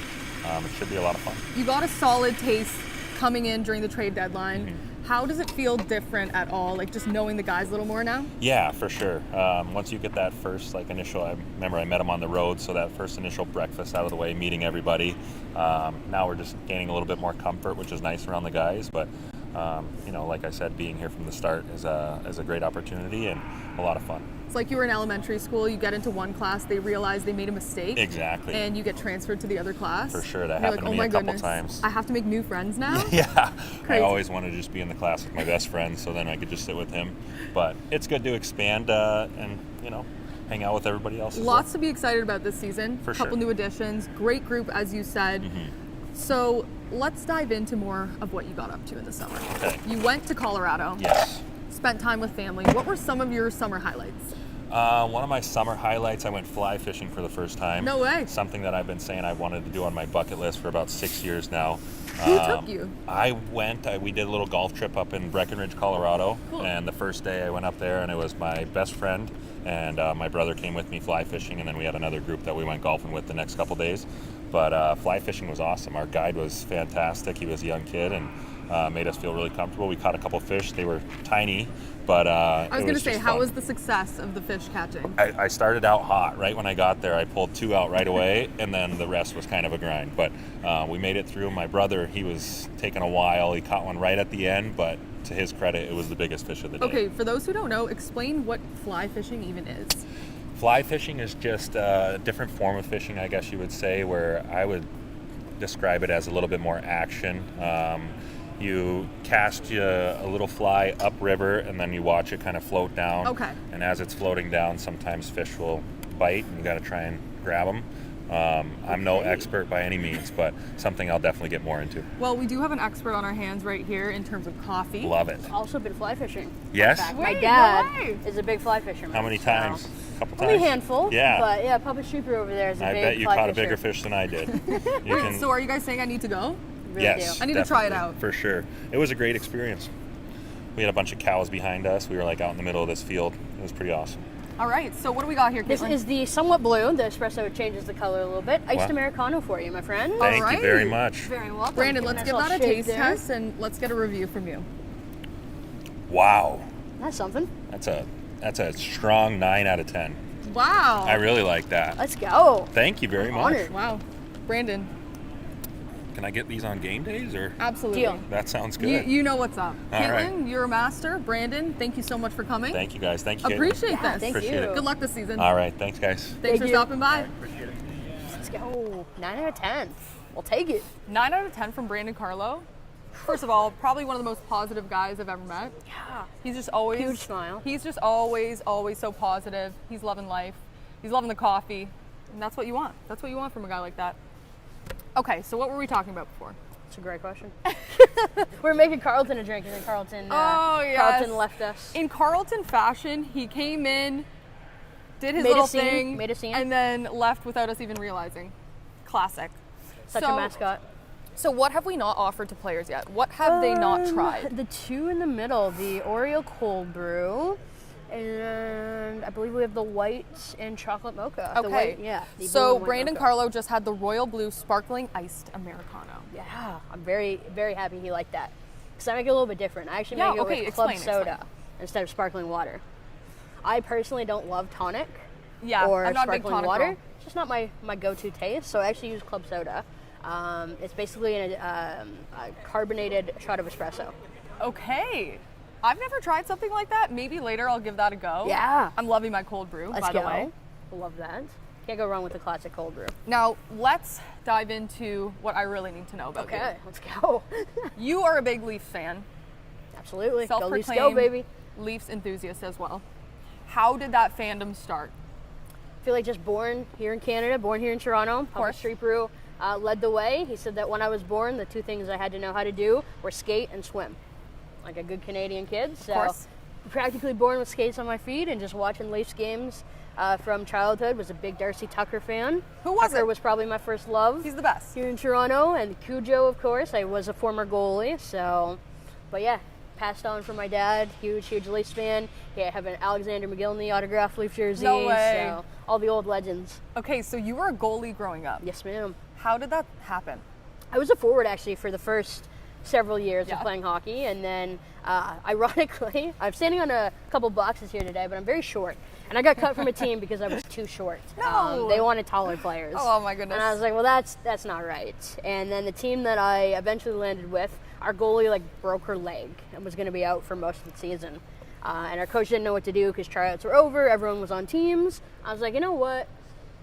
Speaker 6: and it should be a lot of fun.
Speaker 1: You got a solid taste coming in during the trade deadline.
Speaker 6: Mm-hmm.
Speaker 1: How does it feel different at all? Like just knowing the guys a little more now?
Speaker 6: Yeah, for sure. Once you get that first initial, I remember I met him on the road, so that first initial breakfast out of the way, meeting everybody. Now we're just gaining a little bit more comfort, which is nice around the guys. But like I said, being here from the start is a great opportunity and a lot of fun.
Speaker 1: It's like you were in elementary school, you get into one class, they realize they made a mistake.
Speaker 6: Exactly.
Speaker 1: And you get transferred to the other class.
Speaker 6: For sure, that
Speaker 1: You're
Speaker 6: happened
Speaker 1: like,
Speaker 6: to
Speaker 1: oh
Speaker 6: me
Speaker 1: my
Speaker 6: a couple
Speaker 1: goodness,
Speaker 6: times.
Speaker 1: I have to make new friends now?
Speaker 6: Yeah,
Speaker 1: Crazy.
Speaker 6: I always wanted to just be in the class with my best friend, so then I could just sit with him. But it's good to expand and hang out with everybody else.
Speaker 1: Lots to be excited about this season.
Speaker 6: For
Speaker 1: Couple
Speaker 6: sure.
Speaker 1: new additions, great group as you said. So let's dive into more of what you got up to in the summer.
Speaker 6: Okay.
Speaker 1: You went to Colorado.
Speaker 6: Yes.
Speaker 1: Spent time with family. What were some of your summer highlights?
Speaker 6: One of my summer highlights, I went fly fishing for the first time.
Speaker 1: No way.
Speaker 6: Something that I've been saying I wanted to do on my bucket list for about 6 years now.
Speaker 1: Who took you?
Speaker 6: I went, we did a little golf trip up in Breckenridge, Colorado.
Speaker 1: Cool.
Speaker 6: And the first day I went up there, and it was my best friend and my brother came with me fly fishing, and then we had another group that we went golfing with the next couple days. But fly fishing was awesome. Our guide was fantastic. He was a young kid and made us feel really comfortable. We caught a couple fish. They were tiny, but
Speaker 1: I was going to say,
Speaker 6: just
Speaker 1: how
Speaker 6: fun.
Speaker 1: was the success of the fish catching?
Speaker 6: I started out hot. Right when I got there, I pulled 2 out right away, and then the rest was kind of a grind. But we made it through. My brother, he was taking a while. He caught one right at the end, but to his credit, it was the biggest fish of the day.
Speaker 1: Okay, for those who don't know, explain what fly fishing even is.
Speaker 6: Fly fishing is just a different form of fishing, I guess you would say, where I would describe it as a little bit more action. You cast a little fly upriver, and then you watch it kind of float down.
Speaker 1: Okay.
Speaker 6: And as it's floating down, sometimes fish will bite, and you got to try and grab them. I'm no expert by any means, but something I'll definitely get more into.
Speaker 1: Well, we do have an expert on our hands right here in terms of coffee.
Speaker 6: Love it.
Speaker 2: Also been fly fishing.
Speaker 6: Yes?
Speaker 2: In fact,
Speaker 1: Wait,
Speaker 2: my dad
Speaker 1: no way.
Speaker 2: is a big fly fisherman.
Speaker 6: How many
Speaker 2: so-
Speaker 6: times? A couple
Speaker 2: Only a
Speaker 6: times?
Speaker 2: handful.
Speaker 6: Yeah.
Speaker 2: But yeah, Papa Strooper over there is a
Speaker 6: I
Speaker 2: big
Speaker 6: bet you
Speaker 2: fly
Speaker 6: caught a
Speaker 2: fisher.
Speaker 6: bigger fish than I did. You can-
Speaker 1: So are you guys saying I need to go?
Speaker 2: Really
Speaker 6: yes,
Speaker 2: do.
Speaker 1: I need to try it
Speaker 6: definitely,
Speaker 1: out.
Speaker 6: for sure. It was a great experience. We had a bunch of cows behind us. We were like out in the middle of this field. It was pretty awesome.
Speaker 1: All right, so what do we got here,
Speaker 2: This
Speaker 1: Caitlyn?
Speaker 2: is the somewhat blue. The espresso changes the color a little bit. Iced
Speaker 6: Wow.
Speaker 2: Americano for you, my friend.
Speaker 6: Thank
Speaker 1: right.
Speaker 6: you very much.
Speaker 2: Very welcome.
Speaker 1: Brandon,
Speaker 2: Giving
Speaker 1: let's
Speaker 2: us
Speaker 1: give
Speaker 2: all
Speaker 1: that a
Speaker 2: shake
Speaker 1: taste
Speaker 2: there.
Speaker 1: test and let's get a review from you.
Speaker 6: Wow,
Speaker 2: That's something.
Speaker 6: that's a strong 9 out of 10.
Speaker 1: Wow.
Speaker 6: I really like that.
Speaker 2: Let's go.
Speaker 6: Thank you very much.
Speaker 2: Honored.
Speaker 1: Wow. Brandon,
Speaker 6: Can I get these on game days, or
Speaker 1: absolutely.
Speaker 2: Deal.
Speaker 6: that sounds good?
Speaker 1: You know what's up.
Speaker 6: All
Speaker 1: Caitlyn,
Speaker 6: right.
Speaker 1: you're a master. Brandon, thank you so much for coming.
Speaker 6: Thank you guys. Thank you. Caitlin.
Speaker 1: Appreciate
Speaker 2: Yeah,
Speaker 1: this.
Speaker 2: thank
Speaker 6: Appreciate
Speaker 2: you.
Speaker 6: it.
Speaker 1: Good luck this season.
Speaker 6: All right, thanks guys.
Speaker 1: Thanks
Speaker 2: Thank
Speaker 1: for
Speaker 2: you.
Speaker 1: stopping by.
Speaker 2: Let's go. 9 out of 10. We'll take it.
Speaker 1: 9 out of 10 from Brandon Carlo. First of all, probably one of the most positive guys I've ever met.
Speaker 2: Yeah.
Speaker 1: He's just always
Speaker 2: Huge smile.
Speaker 1: He's just always so positive. He's loving life. He's loving the coffee, and that's what you want. That's what you want from a guy like that. Okay, so what were we talking about before?
Speaker 2: That's a great question. We're making Carlton a drink, and then Carlton,
Speaker 1: Oh, yes.
Speaker 2: Carlton left us.
Speaker 1: In Carlton fashion, he came in, did his
Speaker 2: Made a
Speaker 1: little
Speaker 2: scene,
Speaker 1: thing,
Speaker 2: made a scene.
Speaker 1: and then left without us even realizing. Classic.
Speaker 2: Such
Speaker 1: So-
Speaker 2: a mascot.
Speaker 1: So what have we not offered to players yet? What have they not tried?
Speaker 2: The 2 in the middle, the Oreo cold brew, and I believe we have the white and chocolate mocha. The
Speaker 1: Okay.
Speaker 2: white, yeah. the blue
Speaker 1: So
Speaker 2: and white
Speaker 1: Brandon
Speaker 2: mocha.
Speaker 1: Carlo just had the royal blue sparkling iced Americano.
Speaker 2: Yeah, I'm very, very happy he liked that. Because I make it a little bit different. I actually
Speaker 1: Yeah,
Speaker 2: make it
Speaker 1: okay,
Speaker 2: with club
Speaker 1: explain,
Speaker 2: soda
Speaker 1: explain.
Speaker 2: instead of sparkling water. I personally don't love tonic
Speaker 1: Yeah,
Speaker 2: or
Speaker 1: I'm not a big
Speaker 2: sparkling
Speaker 1: tonic
Speaker 2: water.
Speaker 1: girl.
Speaker 2: It's just not my go-to taste, so I actually use club soda. It's basically a carbonated shot of espresso.
Speaker 1: Okay. I've never tried something like that. Maybe later I'll give that a go.
Speaker 2: Yeah.
Speaker 1: I'm loving my cold brew,
Speaker 2: Let's
Speaker 1: by
Speaker 2: go.
Speaker 1: the way.
Speaker 2: Love that. Can't go wrong with the classic cold brew.
Speaker 1: Now, let's dive into what I really need to know about
Speaker 2: Okay,
Speaker 1: you.
Speaker 2: let's go.
Speaker 1: You are a big Leafs fan.
Speaker 2: Absolutely. Go Leafs,
Speaker 1: Self-proclaimed
Speaker 2: go, baby.
Speaker 1: Leafs enthusiast as well. How did that fandom start?
Speaker 2: I feel like just born here in Canada, born here in Toronto. Papa
Speaker 1: course.
Speaker 2: Street Brew led the way. He said that when I was born, the 2 things I had to know how to do were skate and swim, like a good Canadian kid. So
Speaker 1: course.
Speaker 2: practically born with skates on my feet and just watching Leafs games from childhood. Was a big Darcy Tucker fan.
Speaker 1: Who wasn't?
Speaker 2: Tucker was probably my first love.
Speaker 1: He's the best.
Speaker 2: Here in Toronto, and Cujo, of course. I was a former goalie, so, but yeah, passed on from my dad. Huge Leafs fan. Yeah, I have an Alexander McGillney autographed Leaf jersey.
Speaker 1: No way.
Speaker 2: So all the old legends.
Speaker 1: Okay, so you were a goalie growing up.
Speaker 2: Yes, ma'am.
Speaker 1: How did that happen?
Speaker 2: I was a forward actually for the first several years
Speaker 1: Yeah.
Speaker 2: of playing hockey, and then ironically, I'm standing on a couple boxes here today, but I'm very short. And I got cut from a team because I was too short.
Speaker 1: No.
Speaker 2: They wanted taller players.
Speaker 1: Oh, my goodness.
Speaker 2: And I was like, well, that's not right. And then the team that I eventually landed with, our goalie broke her leg and was going to be out for most of the season. And our coach didn't know what to do because tryouts were over. Everyone was on teams. I was like, you know what?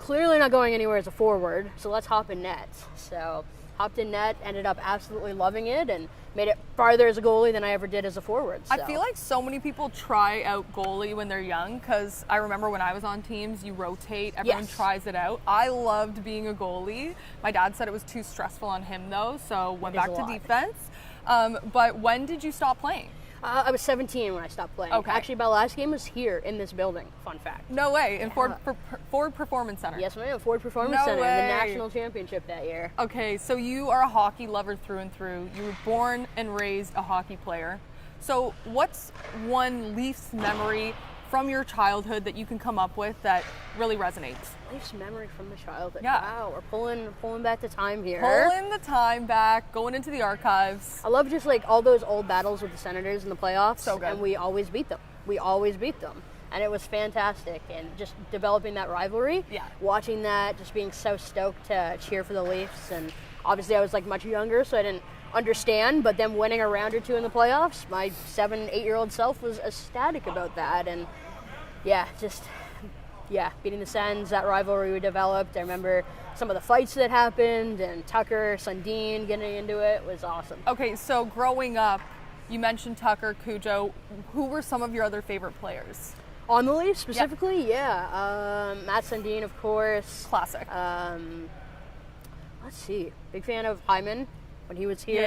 Speaker 2: clearly not going anywhere as a forward, so let's hop in net. So hopped in net, ended up absolutely loving it, and made it farther as a goalie than I ever did as a forward. So.
Speaker 1: I feel like so many people try out goalie when they're young, because I remember when I was on teams, you rotate, everyone tries it out. I loved being a goalie. My dad said it was too stressful on him though, so went back to defense. But when did you stop playing?
Speaker 2: I was 17 when I stopped playing.
Speaker 1: Okay.
Speaker 2: Actually, my last game was here in this building. Fun fact.
Speaker 1: No way, in Ford Performance Center.
Speaker 2: Yes, ma'am. Ford Performance
Speaker 1: No
Speaker 2: Center,
Speaker 1: way.
Speaker 2: the national championship that year.
Speaker 1: Okay, so you are a hockey lover through and through. You were born and raised a hockey player. So what's one Leafs memory from your childhood that you can come up with that really resonates?
Speaker 2: Leafs memory from the childhood.
Speaker 1: Yeah.
Speaker 2: Wow, we're pulling back the time here.
Speaker 1: Pulling the time back, going into the archives.
Speaker 2: I love just like all those old battles with the Senators in the playoffs.
Speaker 1: So good.
Speaker 2: And we always beat them. And it was fantastic. And just developing that rivalry.
Speaker 1: Yeah.
Speaker 2: Watching that, just being so stoked to cheer for the Leafs. And obviously I was like much younger, so I didn't understand. But then winning a round or two in the playoffs, my 7-8-year-old self was ecstatic about that. And beating the Sens, that rivalry we developed. I remember some of the fights that happened, and Tucker, Sundin getting into it was awesome.
Speaker 1: Okay, so growing up, you mentioned Tucker, Cujo. Who were some of your other favorite players?
Speaker 2: On the Leafs specifically, Matt Sundin, of course.
Speaker 1: Classic.
Speaker 2: Let's see. Big fan of Hyman when he was here.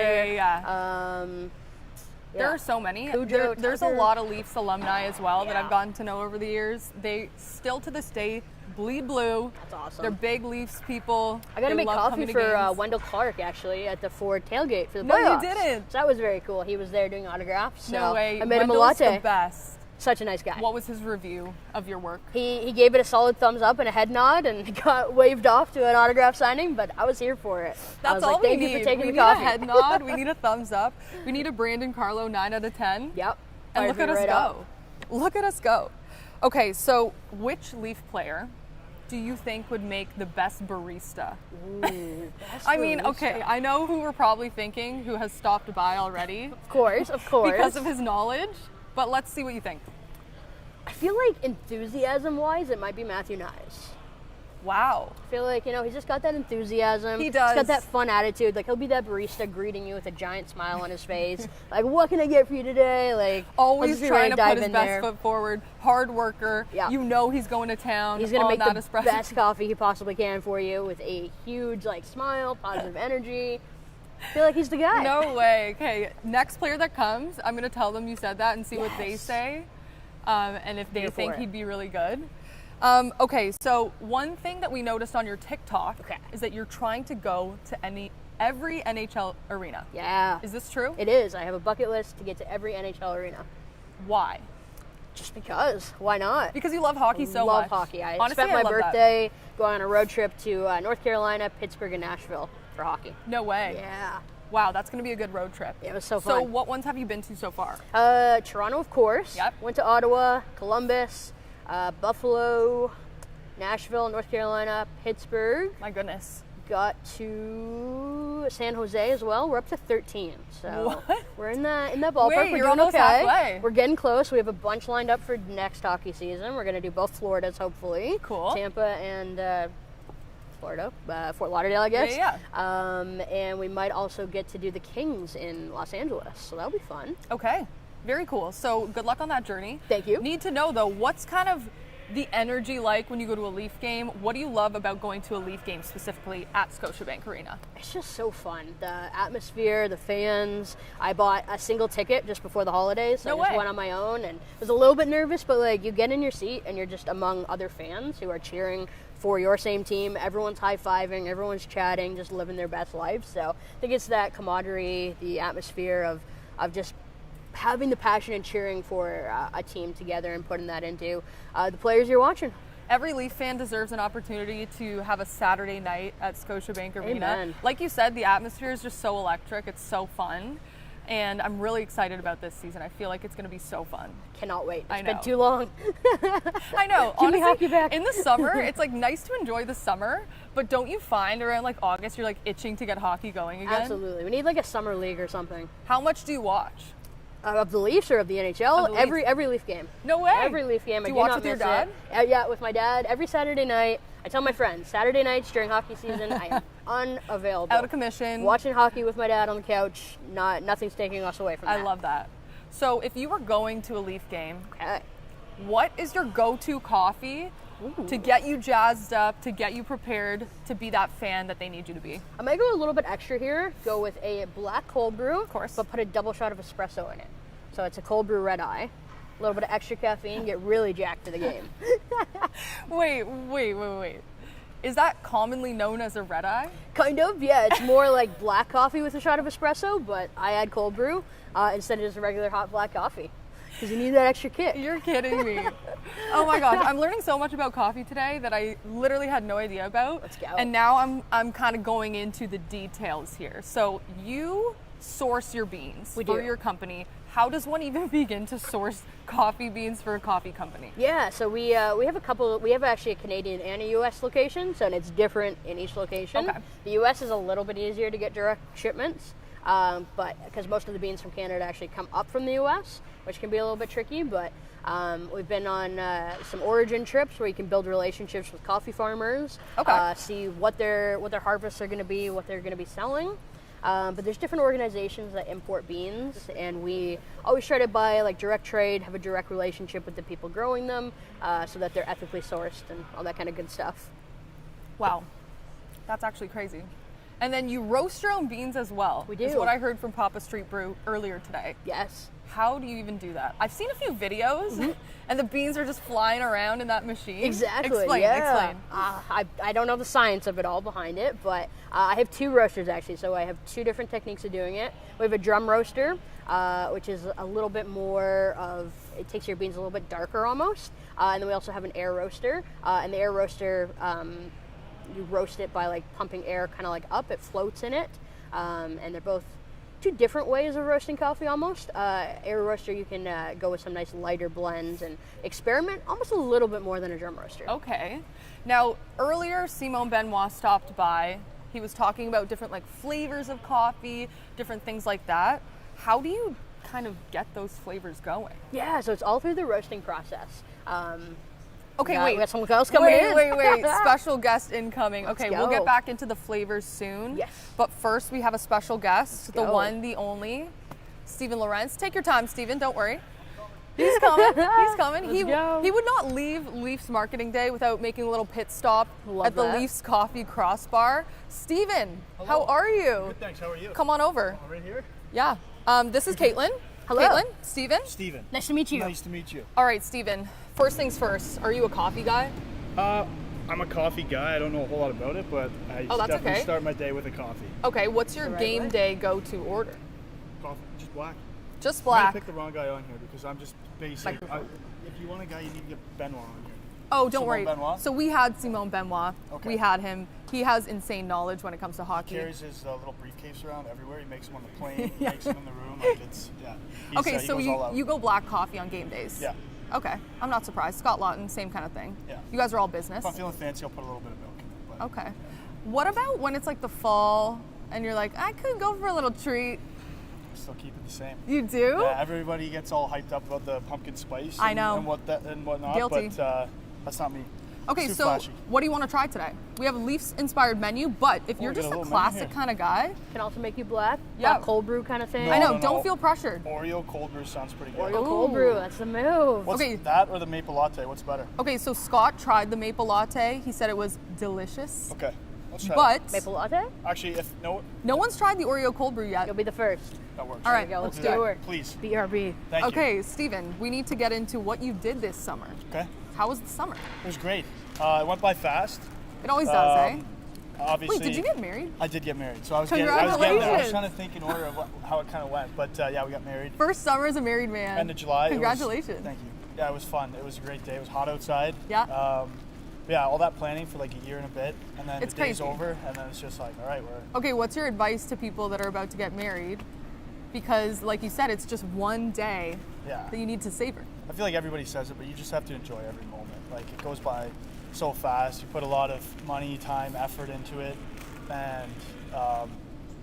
Speaker 1: There are so many.
Speaker 2: Cujo,
Speaker 1: There's a
Speaker 2: Tucker.
Speaker 1: lot of Leafs alumni as well that
Speaker 2: Yeah.
Speaker 1: I've gotten to know over the years. They still to this day bleed blue.
Speaker 2: That's awesome.
Speaker 1: They're big Leafs people.
Speaker 2: I got to
Speaker 1: They
Speaker 2: make
Speaker 1: love
Speaker 2: coffee
Speaker 1: coming to
Speaker 2: for
Speaker 1: games.
Speaker 2: Wendell Clark, actually, at the Ford tailgate for the
Speaker 1: No, you
Speaker 2: playoffs.
Speaker 1: didn't.
Speaker 2: So that was very cool. He was there doing autographs. So
Speaker 1: No way.
Speaker 2: I made him a
Speaker 1: Wendell's
Speaker 2: latte.
Speaker 1: the best.
Speaker 2: Such a nice guy.
Speaker 1: What was his review of your work?
Speaker 2: He gave it a solid thumbs up and a head nod and got waved off to an autograph signing, but I was here for it. I
Speaker 1: That's
Speaker 2: was
Speaker 1: all
Speaker 2: like,
Speaker 1: we
Speaker 2: thank
Speaker 1: need.
Speaker 2: you for taking
Speaker 1: we
Speaker 2: the
Speaker 1: need
Speaker 2: coffee.
Speaker 1: a head nod. We need a thumbs up. We need a Brandon Carlo 9 out of 10.
Speaker 2: Yep.
Speaker 1: And
Speaker 2: Fired
Speaker 1: look at
Speaker 2: me
Speaker 1: us
Speaker 2: right
Speaker 1: go.
Speaker 2: up.
Speaker 1: Look at us go. Okay, so which Leaf player do you think would make the best barista?
Speaker 2: Ooh, best
Speaker 1: I mean,
Speaker 2: barista.
Speaker 1: okay, I know who we're probably thinking, who has stopped by already
Speaker 2: Of course.
Speaker 1: because of his knowledge, but let's see what you think.
Speaker 2: I feel like enthusiasm-wise, it might be Matthew Nyes.
Speaker 1: Wow.
Speaker 2: I feel like, he's just got that enthusiasm.
Speaker 1: He does.
Speaker 2: He's got that fun attitude. Like, he'll be that barista greeting you with a giant smile on his face. Like, what can I get for you today? Like, I'll
Speaker 1: Always
Speaker 2: just be
Speaker 1: trying
Speaker 2: ready
Speaker 1: to
Speaker 2: dive
Speaker 1: put his
Speaker 2: in
Speaker 1: best
Speaker 2: there.
Speaker 1: foot forward, hard worker.
Speaker 2: Yeah.
Speaker 1: You know he's going to town
Speaker 2: He's going to
Speaker 1: on
Speaker 2: make
Speaker 1: that
Speaker 2: the
Speaker 1: espresso.
Speaker 2: best coffee he possibly can for you with a huge, smile, positive energy. I feel like he's the guy.
Speaker 1: No way. Okay, next player that comes, I'm going to tell them you said that and see what they
Speaker 2: Yes.
Speaker 1: say, and if they
Speaker 2: Here for
Speaker 1: think
Speaker 2: it.
Speaker 1: he'd be really good. Okay, so one thing that we noticed on your TikTok is that you're trying to go to every NHL arena.
Speaker 2: Yeah.
Speaker 1: Is this true?
Speaker 2: It is. I have a bucket list to get to every NHL arena.
Speaker 1: Why?
Speaker 2: Just because. Why not?
Speaker 1: Because you love hockey so
Speaker 2: love
Speaker 1: much.
Speaker 2: hockey. I
Speaker 1: Honestly,
Speaker 2: spent
Speaker 1: I
Speaker 2: my
Speaker 1: love that.
Speaker 2: birthday going on a road trip to North Carolina, Pittsburgh, and Nashville for hockey.
Speaker 1: No way.
Speaker 2: Yeah.
Speaker 1: Wow, that's going to be a good road trip.
Speaker 2: It was so
Speaker 1: So
Speaker 2: fun.
Speaker 1: what ones have you been to so far?
Speaker 2: Toronto, of course.
Speaker 1: Yep.
Speaker 2: Went to Ottawa, Columbus, Buffalo, Nashville, North Carolina, Pittsburgh.
Speaker 1: My goodness.
Speaker 2: Got to San Jose as well. We're up to 13, so
Speaker 1: What?
Speaker 2: we're in that ballpark.
Speaker 1: Wait,
Speaker 2: We're
Speaker 1: you're
Speaker 2: doing
Speaker 1: almost
Speaker 2: okay.
Speaker 1: halfway.
Speaker 2: We're getting close. We have a bunch lined up for next hockey season. We're going to do both Floridas, hopefully.
Speaker 1: Cool.
Speaker 2: Tampa and Florida, Fort Lauderdale, I guess.
Speaker 1: Yeah.
Speaker 2: And we might also get to do the Kings in Los Angeles, so that'll be fun.
Speaker 1: Okay, very cool. So good luck on that journey.
Speaker 2: Thank you.
Speaker 1: Need to know though, what's kind of the energy like when you go to a Leaf game? What do you love about going to a Leaf game specifically at Scotiabank Arena?
Speaker 2: It's just so fun. The atmosphere, the fans. I bought a single ticket just before the holidays. So
Speaker 1: No
Speaker 2: I just
Speaker 1: way.
Speaker 2: went on my own and was a little bit nervous, but you get in your seat and you're just among other fans who are cheering for your same team. Everyone's high-fiving, everyone's chatting, just living their best life. So I think it's that camaraderie, the atmosphere of just having the passion and cheering for a team together and putting that into the players you're watching.
Speaker 1: Every Leaf fan deserves an opportunity to have a Saturday night at Scotiabank Arena.
Speaker 2: Amen.
Speaker 1: Like you said, the atmosphere is just so electric. It's so fun. And I'm really excited about this season. I feel like it's going to be so fun.
Speaker 2: Cannot wait.
Speaker 1: I
Speaker 2: It's been
Speaker 1: know.
Speaker 2: too long.
Speaker 1: I know.
Speaker 2: Give me
Speaker 1: Honestly,
Speaker 2: hockey back.
Speaker 1: in the summer, it's nice to enjoy the summer, but don't you find around August you're itching to get hockey going again?
Speaker 2: Absolutely. We need a summer league or something.
Speaker 1: How much do you watch?
Speaker 2: Of the Leafs or of the NHL?
Speaker 1: Of the
Speaker 2: Every Leaf game.
Speaker 1: No way.
Speaker 2: Every Leaf game.
Speaker 1: Do you
Speaker 2: I
Speaker 1: watch
Speaker 2: not
Speaker 1: with your
Speaker 2: miss
Speaker 1: dad?
Speaker 2: it. Yeah, with my dad. Every Saturday night. I tell my friends, Saturday nights during hockey season, I am unavailable.
Speaker 1: Out of commission.
Speaker 2: Watching hockey with my dad on the couch, nothing's taking us away from that.
Speaker 1: I love that. So if you were going to a Leaf game,
Speaker 2: Okay.
Speaker 1: what is your go-to coffee to get you jazzed up, to get you prepared to be that fan that they need you to be?
Speaker 2: I might go a little bit extra here. Go with a black cold brew, of
Speaker 1: course.
Speaker 2: but put a double shot of espresso in it. So it's a cold brew red eye. A little bit of extra caffeine, get really jacked for the game.
Speaker 1: Wait. Is that commonly known as a red eye?
Speaker 2: Kind of, yeah. It's more like black coffee with a shot of espresso, but I add cold brew instead of just a regular hot black coffee. Because you need that extra kick.
Speaker 1: You're kidding me. Oh my gosh, I'm learning so much about coffee today that I literally had no idea about.
Speaker 2: Let's go.
Speaker 1: And now I'm kind of going into the details here. So you source your beans for
Speaker 2: do.
Speaker 1: your company. How does one even begin to source coffee beans for a coffee company?
Speaker 2: Yeah, so we have a couple. We have actually a Canadian and a U.S. location, so it's different in each location.
Speaker 1: Okay.
Speaker 2: The U.S. is a little bit easier to get direct shipments, but because most of the beans from Canada actually come up from the U.S., which can be a little bit tricky. But we've been on some origin trips where you can build relationships with coffee farmers.
Speaker 1: Okay.
Speaker 2: See what their harvests are going to be, what they're going to be selling. But there's different organizations that import beans, and we always try to buy like direct trade, have a direct relationship with the people growing them, so that they're ethically sourced and all that kind of good stuff.
Speaker 1: Wow, that's actually crazy. And then you roast your own beans as well.
Speaker 2: We do.
Speaker 1: Is what I heard from Papa Street Brew earlier today.
Speaker 2: Yes.
Speaker 1: How do you even do that? I've seen a few videos, and the beans are just flying around in that machine.
Speaker 2: Exactly.
Speaker 1: Explain.
Speaker 2: Yeah. I don't know the science of it all behind it, but I have two roasters actually. So I have two different techniques of doing it. We have a drum roaster, which is a little bit more of, it takes your beans a little bit darker almost. And then we also have an air roaster. And the air roaster, you roast it by like pumping air kind of like up. It floats in it. And they're both two different ways of roasting coffee almost. Air roaster, you can go with some nice lighter blends and experiment almost a little bit more than a drum roaster.
Speaker 1: Okay. Now, earlier, Simon Benoit stopped by. He was talking about different like flavors of coffee, different things like that. How do you kind of get those flavors going?
Speaker 2: Yeah, so it's all through the roasting process.
Speaker 1: Okay,
Speaker 2: We
Speaker 1: wait.
Speaker 2: got someone else coming in.
Speaker 1: Wait. Special guest incoming.
Speaker 2: Let's
Speaker 1: Okay,
Speaker 2: go.
Speaker 1: we'll get back into the flavors soon.
Speaker 2: Yes.
Speaker 1: But first, we have a special guest, the
Speaker 2: go.
Speaker 1: one, the only, Stephen Lorentz. Take your time, Stephen. Don't worry. He's coming. He's coming.
Speaker 2: Let's go.
Speaker 1: He would not leave Leafs Marketing Day without making a little pit stop
Speaker 2: Love
Speaker 1: at the
Speaker 2: that.
Speaker 1: Leafs Coffee Crossbar. Stephen, how are you?
Speaker 7: Good, thanks. How are you?
Speaker 1: Come on over.
Speaker 7: Right here?
Speaker 1: Yeah. This is Caitlyn.
Speaker 2: Hello.
Speaker 1: Caitlyn, Stephen.
Speaker 7: Steven.
Speaker 2: Nice to meet you.
Speaker 7: Nice to meet you.
Speaker 1: All right, Stephen. First things first. Are you a coffee guy?
Speaker 7: I'm a coffee guy. I don't know a whole lot about it, but I
Speaker 1: Oh, that's
Speaker 7: definitely
Speaker 1: okay.
Speaker 7: start my day with a coffee.
Speaker 1: Okay. What's your
Speaker 2: The right
Speaker 1: game
Speaker 2: way.
Speaker 1: day go-to order?
Speaker 7: Coffee, just black.
Speaker 1: Just
Speaker 7: I might
Speaker 1: black.
Speaker 7: pick the wrong guy on here because I'm just basic.
Speaker 1: Microphone.
Speaker 7: If you want a guy, you need to get Benoit on here.
Speaker 1: Oh, don't
Speaker 7: Simon
Speaker 1: worry.
Speaker 7: Benoit?
Speaker 1: So we had Simon Benoit.
Speaker 7: Okay.
Speaker 1: We had him. He has insane knowledge when it comes to hockey.
Speaker 7: Carries his little briefcase around everywhere. He makes them on the plane. He makes them in the room. Like it's yeah.
Speaker 1: Okay,
Speaker 7: he
Speaker 1: so
Speaker 7: goes all out.
Speaker 1: you go black coffee on game days.
Speaker 7: Yeah.
Speaker 1: Okay, I'm not surprised. Scott Laughton, same kind of thing.
Speaker 7: Yeah.
Speaker 1: You guys are all business.
Speaker 7: If I'm feeling fancy, I'll put a little bit of milk in it. But
Speaker 1: Okay. What about when it's like the fall and you're like, I could go for a little treat?
Speaker 7: still keep it the same.
Speaker 1: You do?
Speaker 7: Yeah, everybody gets all hyped up about the pumpkin spice.
Speaker 1: I
Speaker 7: and,
Speaker 1: know.
Speaker 7: and whatnot.
Speaker 1: Guilty.
Speaker 7: But that's not me.
Speaker 1: Okay,
Speaker 7: Too
Speaker 1: so
Speaker 7: flashy.
Speaker 1: what do you want to try today? We have a Leafs-inspired menu, but if you're
Speaker 7: we got
Speaker 1: just
Speaker 7: a
Speaker 1: a
Speaker 7: little menu
Speaker 1: classic
Speaker 7: here.
Speaker 1: kind of guy,
Speaker 2: Can also make you black.
Speaker 1: Yeah.
Speaker 2: Cold brew kind of thing.
Speaker 1: I know,
Speaker 7: no,
Speaker 1: don't
Speaker 7: no.
Speaker 1: feel pressured.
Speaker 7: Oreo cold brew sounds pretty good.
Speaker 2: Oreo cold brew. That's the move.
Speaker 7: What's
Speaker 1: Okay.
Speaker 7: that or the maple latte? What's better?
Speaker 1: Okay, so Scott tried the maple latte. He said it was delicious.
Speaker 7: Okay, let's try
Speaker 1: But
Speaker 2: Maple latte?
Speaker 7: that. Actually, if
Speaker 1: no one's tried the Oreo cold brew yet.
Speaker 2: You'll be the first.
Speaker 7: that works.
Speaker 1: All right,
Speaker 2: Go.
Speaker 1: let's
Speaker 2: Let's
Speaker 1: do
Speaker 2: do
Speaker 1: it.
Speaker 2: it.
Speaker 7: Please.
Speaker 2: BRB.
Speaker 7: Thank you.
Speaker 1: Okay, Steven, we need to get into what you did this summer.
Speaker 7: Okay.
Speaker 1: How was the summer?
Speaker 7: It was great. It went by fast.
Speaker 1: It always does, eh?
Speaker 7: Obviously.
Speaker 1: Wait, did you get married?
Speaker 7: I did get married, so I was getting there. I was
Speaker 1: Congratulations.
Speaker 7: trying to think in order of how it kind of went, but yeah, we got married.
Speaker 1: First summer as a married man.
Speaker 7: End of July.
Speaker 1: Congratulations.
Speaker 7: Thank you. Yeah, it was fun. It was a great day. It was hot outside.
Speaker 1: Yeah.
Speaker 7: Yeah, all that planning for like a year and a bit, and then
Speaker 1: It's
Speaker 7: the day's
Speaker 1: crazy.
Speaker 7: over, and then it's just like, all right, we're
Speaker 1: Okay, what's your advice to people that are about to get married? Because, like you said, it's just one day
Speaker 7: yeah.
Speaker 1: that you need to savor.
Speaker 7: I feel like everybody says it, but you just have to enjoy every moment. Like it goes by so fast. You put a lot of money, time, effort into it, and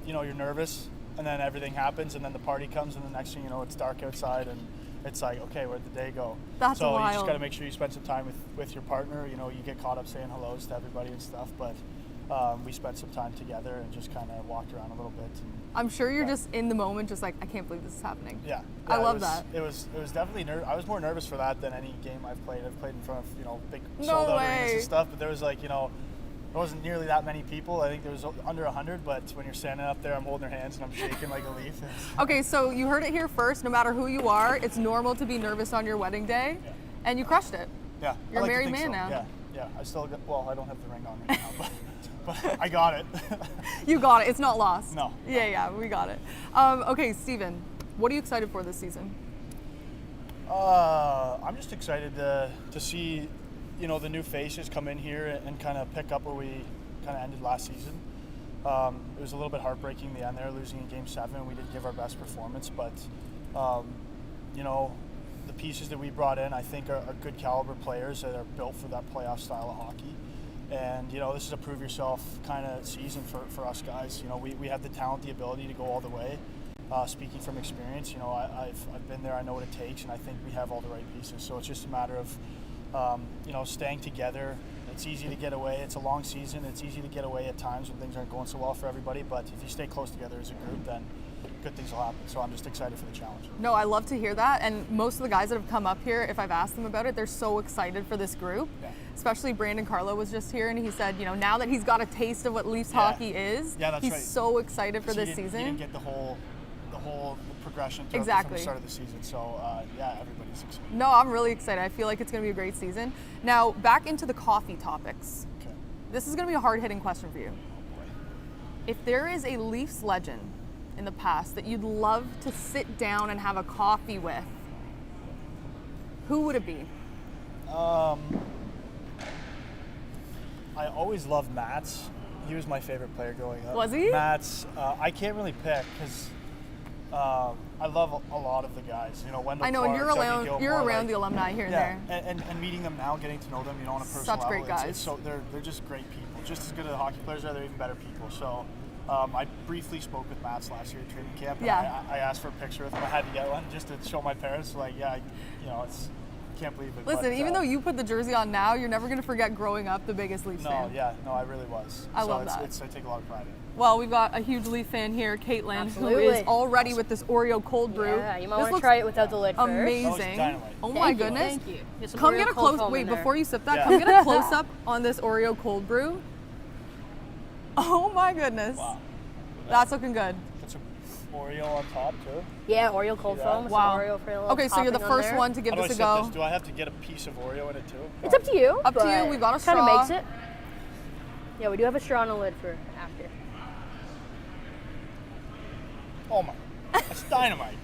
Speaker 7: you know you're nervous, and then everything happens, and then the party comes, and the next thing you know, it's dark outside, and it's like, okay, where'd the day go?
Speaker 1: That's
Speaker 7: so
Speaker 1: wild.
Speaker 7: you just got to make sure you spend some time with your partner. You know, you get caught up saying hellos to everybody and stuff, but we spent some time together and just kind of walked around a little bit. And,
Speaker 1: I'm sure you're just in the moment, just like, I can't believe this is happening.
Speaker 7: Yeah,
Speaker 1: I love that.
Speaker 7: It was definitely I was more nervous for that than any game I've played. I've played in front of big
Speaker 1: No
Speaker 7: sold out
Speaker 1: way.
Speaker 7: arenas and stuff, but there was like there wasn't nearly that many people. I think there was under 100, but when you're standing up there, I'm holding their hands and I'm shaking like a leaf.
Speaker 1: Okay, so you heard it here first. No matter who you are, it's normal to be nervous on your wedding day, and you crushed it.
Speaker 7: Yeah,
Speaker 1: You're
Speaker 7: I
Speaker 1: a
Speaker 7: like to
Speaker 1: married
Speaker 7: think
Speaker 1: man
Speaker 7: so.
Speaker 1: now.
Speaker 7: Yeah. I still got, I don't have the ring on right now, but I got it.
Speaker 1: You got it. It's not lost.
Speaker 7: No.
Speaker 1: Yeah, we got it. Okay, Steven, what are you excited for this season?
Speaker 7: I'm just excited to see, the new faces come in here and kind of pick up where we kind of ended last season. It was a little bit heartbreaking in the end there, losing in Game 7. We didn't give our best performance, but the pieces that we brought in, I think, are good caliber players that are built for that playoff style of hockey. And this is a prove yourself kind of season for us guys. We have the talent, the ability to go all the way. Speaking from experience, I've been there. I know what it takes, and I think we have all the right pieces. So it's just a matter of staying together. It's easy to get away. It's a long season. It's easy to get away at times when things aren't going so well for everybody. But if you stay close together as a group, then good things will happen. So I'm just excited for the challenge.
Speaker 1: No, I love to hear that. And most of the guys that have come up here, if I've asked them about it, they're so excited for this group. Yeah. Especially Brandon Carlo was just here, and he said, now that he's got a taste of what Leafs hockey is, he's
Speaker 7: right.
Speaker 1: so excited for this season.
Speaker 7: He didn't get the whole progression from the start of the season. So everybody's excited.
Speaker 1: No, I'm really excited. I feel like it's going to be a great season. Now, back into the coffee topics.
Speaker 7: Okay.
Speaker 1: This is going to be a hard-hitting question for you.
Speaker 7: Oh boy.
Speaker 1: If there is a Leafs legend in the past that you'd love to sit down and have a coffee with, who would it be?
Speaker 7: I always loved Mats. He was my favorite player growing up.
Speaker 1: Was he?
Speaker 7: Mats. I can't really pick because I love a lot of the guys. Wendell
Speaker 1: I know,
Speaker 7: Clark,
Speaker 1: and
Speaker 7: Dougie Gilmore,
Speaker 1: you're around the alumni here and there.
Speaker 7: And meeting them now, getting to know them, on a personal
Speaker 1: Such
Speaker 7: level.
Speaker 1: great guys.
Speaker 7: It's so they're just great people. Just as good as hockey players are, they're even better people. So I briefly spoke with Mats last year at training camp. And I asked for a picture with him. I had to get one just to show my parents. It's. Can't believe it.
Speaker 1: Listen, even though you put the jersey on now, you're never going to forget growing up the biggest Leafs fan.
Speaker 7: No, I really was.
Speaker 1: I love that.
Speaker 7: I take a lot of pride in it.
Speaker 1: Well, we've got a huge Leaf fan here, Caitlyn,
Speaker 2: Absolutely.
Speaker 1: who is all ready with this Oreo cold brew.
Speaker 2: Yeah, you might want to try it without the lid first.
Speaker 1: Amazing.
Speaker 7: Dynamite.
Speaker 1: Oh my goodness.
Speaker 2: Thank you. Get some
Speaker 1: Come
Speaker 2: Oreo
Speaker 1: get a
Speaker 2: cold
Speaker 1: close.
Speaker 2: foam
Speaker 1: Wait,
Speaker 2: in there.
Speaker 1: before you sip that,
Speaker 7: Yeah.
Speaker 1: come get a close up on this Oreo cold brew. Oh my goodness.
Speaker 7: Wow.
Speaker 1: That's looking good.
Speaker 7: Put some Oreo on top too.
Speaker 2: Yeah, Oreo cold
Speaker 7: Yeah.
Speaker 2: foam with
Speaker 1: Wow.
Speaker 2: some Oreo for a little
Speaker 1: Okay, so you're the
Speaker 2: topping on
Speaker 1: first
Speaker 2: there.
Speaker 1: one to give
Speaker 7: How do I
Speaker 1: this a
Speaker 7: sip
Speaker 1: go.
Speaker 7: this? Do I have to get a piece of Oreo in it too?
Speaker 2: It's up to you.
Speaker 1: Up to you. We've got a straw.
Speaker 2: Kind of makes it. Yeah, we do have a straw and a lid for after.
Speaker 7: Oh my. That's dynamite.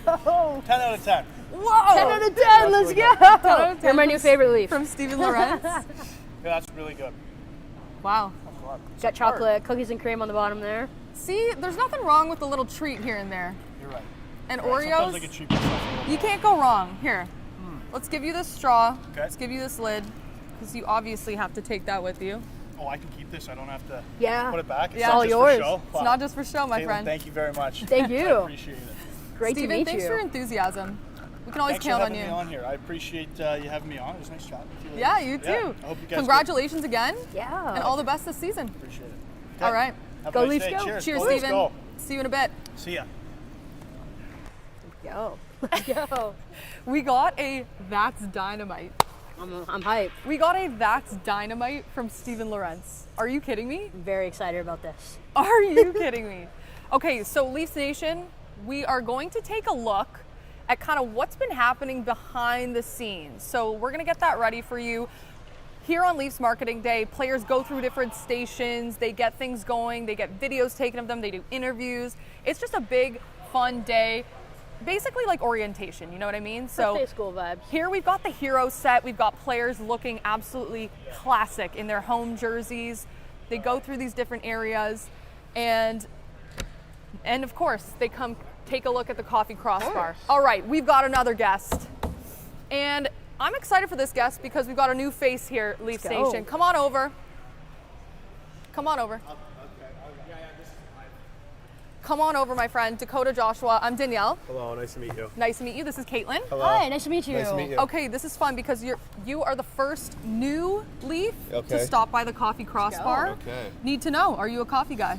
Speaker 2: Oh,
Speaker 7: 10 out of 10.
Speaker 1: Whoa!
Speaker 2: 10 out of 10,
Speaker 7: That's
Speaker 2: let's
Speaker 7: really
Speaker 2: go.
Speaker 7: good.
Speaker 1: 10 out of 10
Speaker 2: You're my new favorite Leaf.
Speaker 1: From Steven Lorentz.
Speaker 7: Yeah, that's really good.
Speaker 1: Wow.
Speaker 7: That's a lot.
Speaker 2: Got chocolate, cookies and cream on the bottom there.
Speaker 1: See, there's nothing wrong with a little treat here and there.
Speaker 7: You're right.
Speaker 1: And
Speaker 7: Right, sometimes I
Speaker 1: Oreos,
Speaker 7: can treat myself a little
Speaker 1: you
Speaker 7: more.
Speaker 1: can't go wrong. Here, let's give you this straw.
Speaker 7: Okay.
Speaker 1: Let's give you this lid, because you obviously have to take that with you.
Speaker 7: Oh, I can keep this. I don't have to
Speaker 2: Yeah.
Speaker 7: put it back. It's
Speaker 1: Yeah.
Speaker 7: not
Speaker 1: All
Speaker 7: just
Speaker 2: yours.
Speaker 7: For show.
Speaker 1: It's not just for show, my
Speaker 7: Caitlyn,
Speaker 1: friend.
Speaker 7: Thank you very much.
Speaker 2: Thank you.
Speaker 7: I appreciate it.
Speaker 2: Great
Speaker 1: Steven,
Speaker 2: to meet
Speaker 1: thanks
Speaker 2: you.
Speaker 1: for your enthusiasm. We can always
Speaker 7: Thanks
Speaker 1: count
Speaker 7: for
Speaker 1: on
Speaker 7: having
Speaker 1: you.
Speaker 7: me on here. I appreciate you having me on. It was nice chatting with you.
Speaker 1: Yeah,
Speaker 7: ladies.
Speaker 1: you too.
Speaker 7: I hope you guys
Speaker 1: Congratulations again,
Speaker 2: Yeah.
Speaker 1: and all the best this season.
Speaker 7: Appreciate it. Okay.
Speaker 1: All right.
Speaker 7: Have
Speaker 2: Go
Speaker 7: a nice
Speaker 2: Leafs
Speaker 7: day.
Speaker 2: go.
Speaker 7: Cheers.
Speaker 1: Cheers,
Speaker 7: Go Leafs
Speaker 1: Steven.
Speaker 7: go.
Speaker 1: See you in a bit.
Speaker 7: See ya.
Speaker 2: Go. Go.
Speaker 1: We got a That's Dynamite.
Speaker 2: I'm hyped.
Speaker 1: We got a That's Dynamite from Steven Lorentz. Are you kidding me?
Speaker 2: I'm very excited about this.
Speaker 1: Are you kidding me? Okay, so Leafs Nation, we are going to take a look at kind of what's been happening behind the scenes. So we're going to get that ready for you. Here on Leafs Marketing Day, players go through different stations, they get things going, they get videos taken of them, they do interviews. It's just a big, fun day, basically like orientation, you know what I mean? So
Speaker 2: Birthday school vibes.
Speaker 1: here we've got the hero set. We've got players looking absolutely classic in their home jerseys. They go through these different areas, and of course they come take a look at the coffee crossbar. All right, we've got another guest, and I'm excited for this guest because we've got a new face here at Leafs
Speaker 2: Let's go.
Speaker 1: Nation. Come on over. Come on over. Come on over, my friend. Dakota Joshua. I'm Danielle.
Speaker 8: Hello, nice to meet you.
Speaker 1: Nice to meet you. This is Caitlyn.
Speaker 8: Hello.
Speaker 2: Hi, nice to meet you.
Speaker 8: Nice to meet you.
Speaker 1: Okay, this is fun because you are the first new Leaf
Speaker 8: Okay.
Speaker 1: to stop by the Coffee Crossbar.
Speaker 8: Okay.
Speaker 1: Need to know, are you a coffee guy?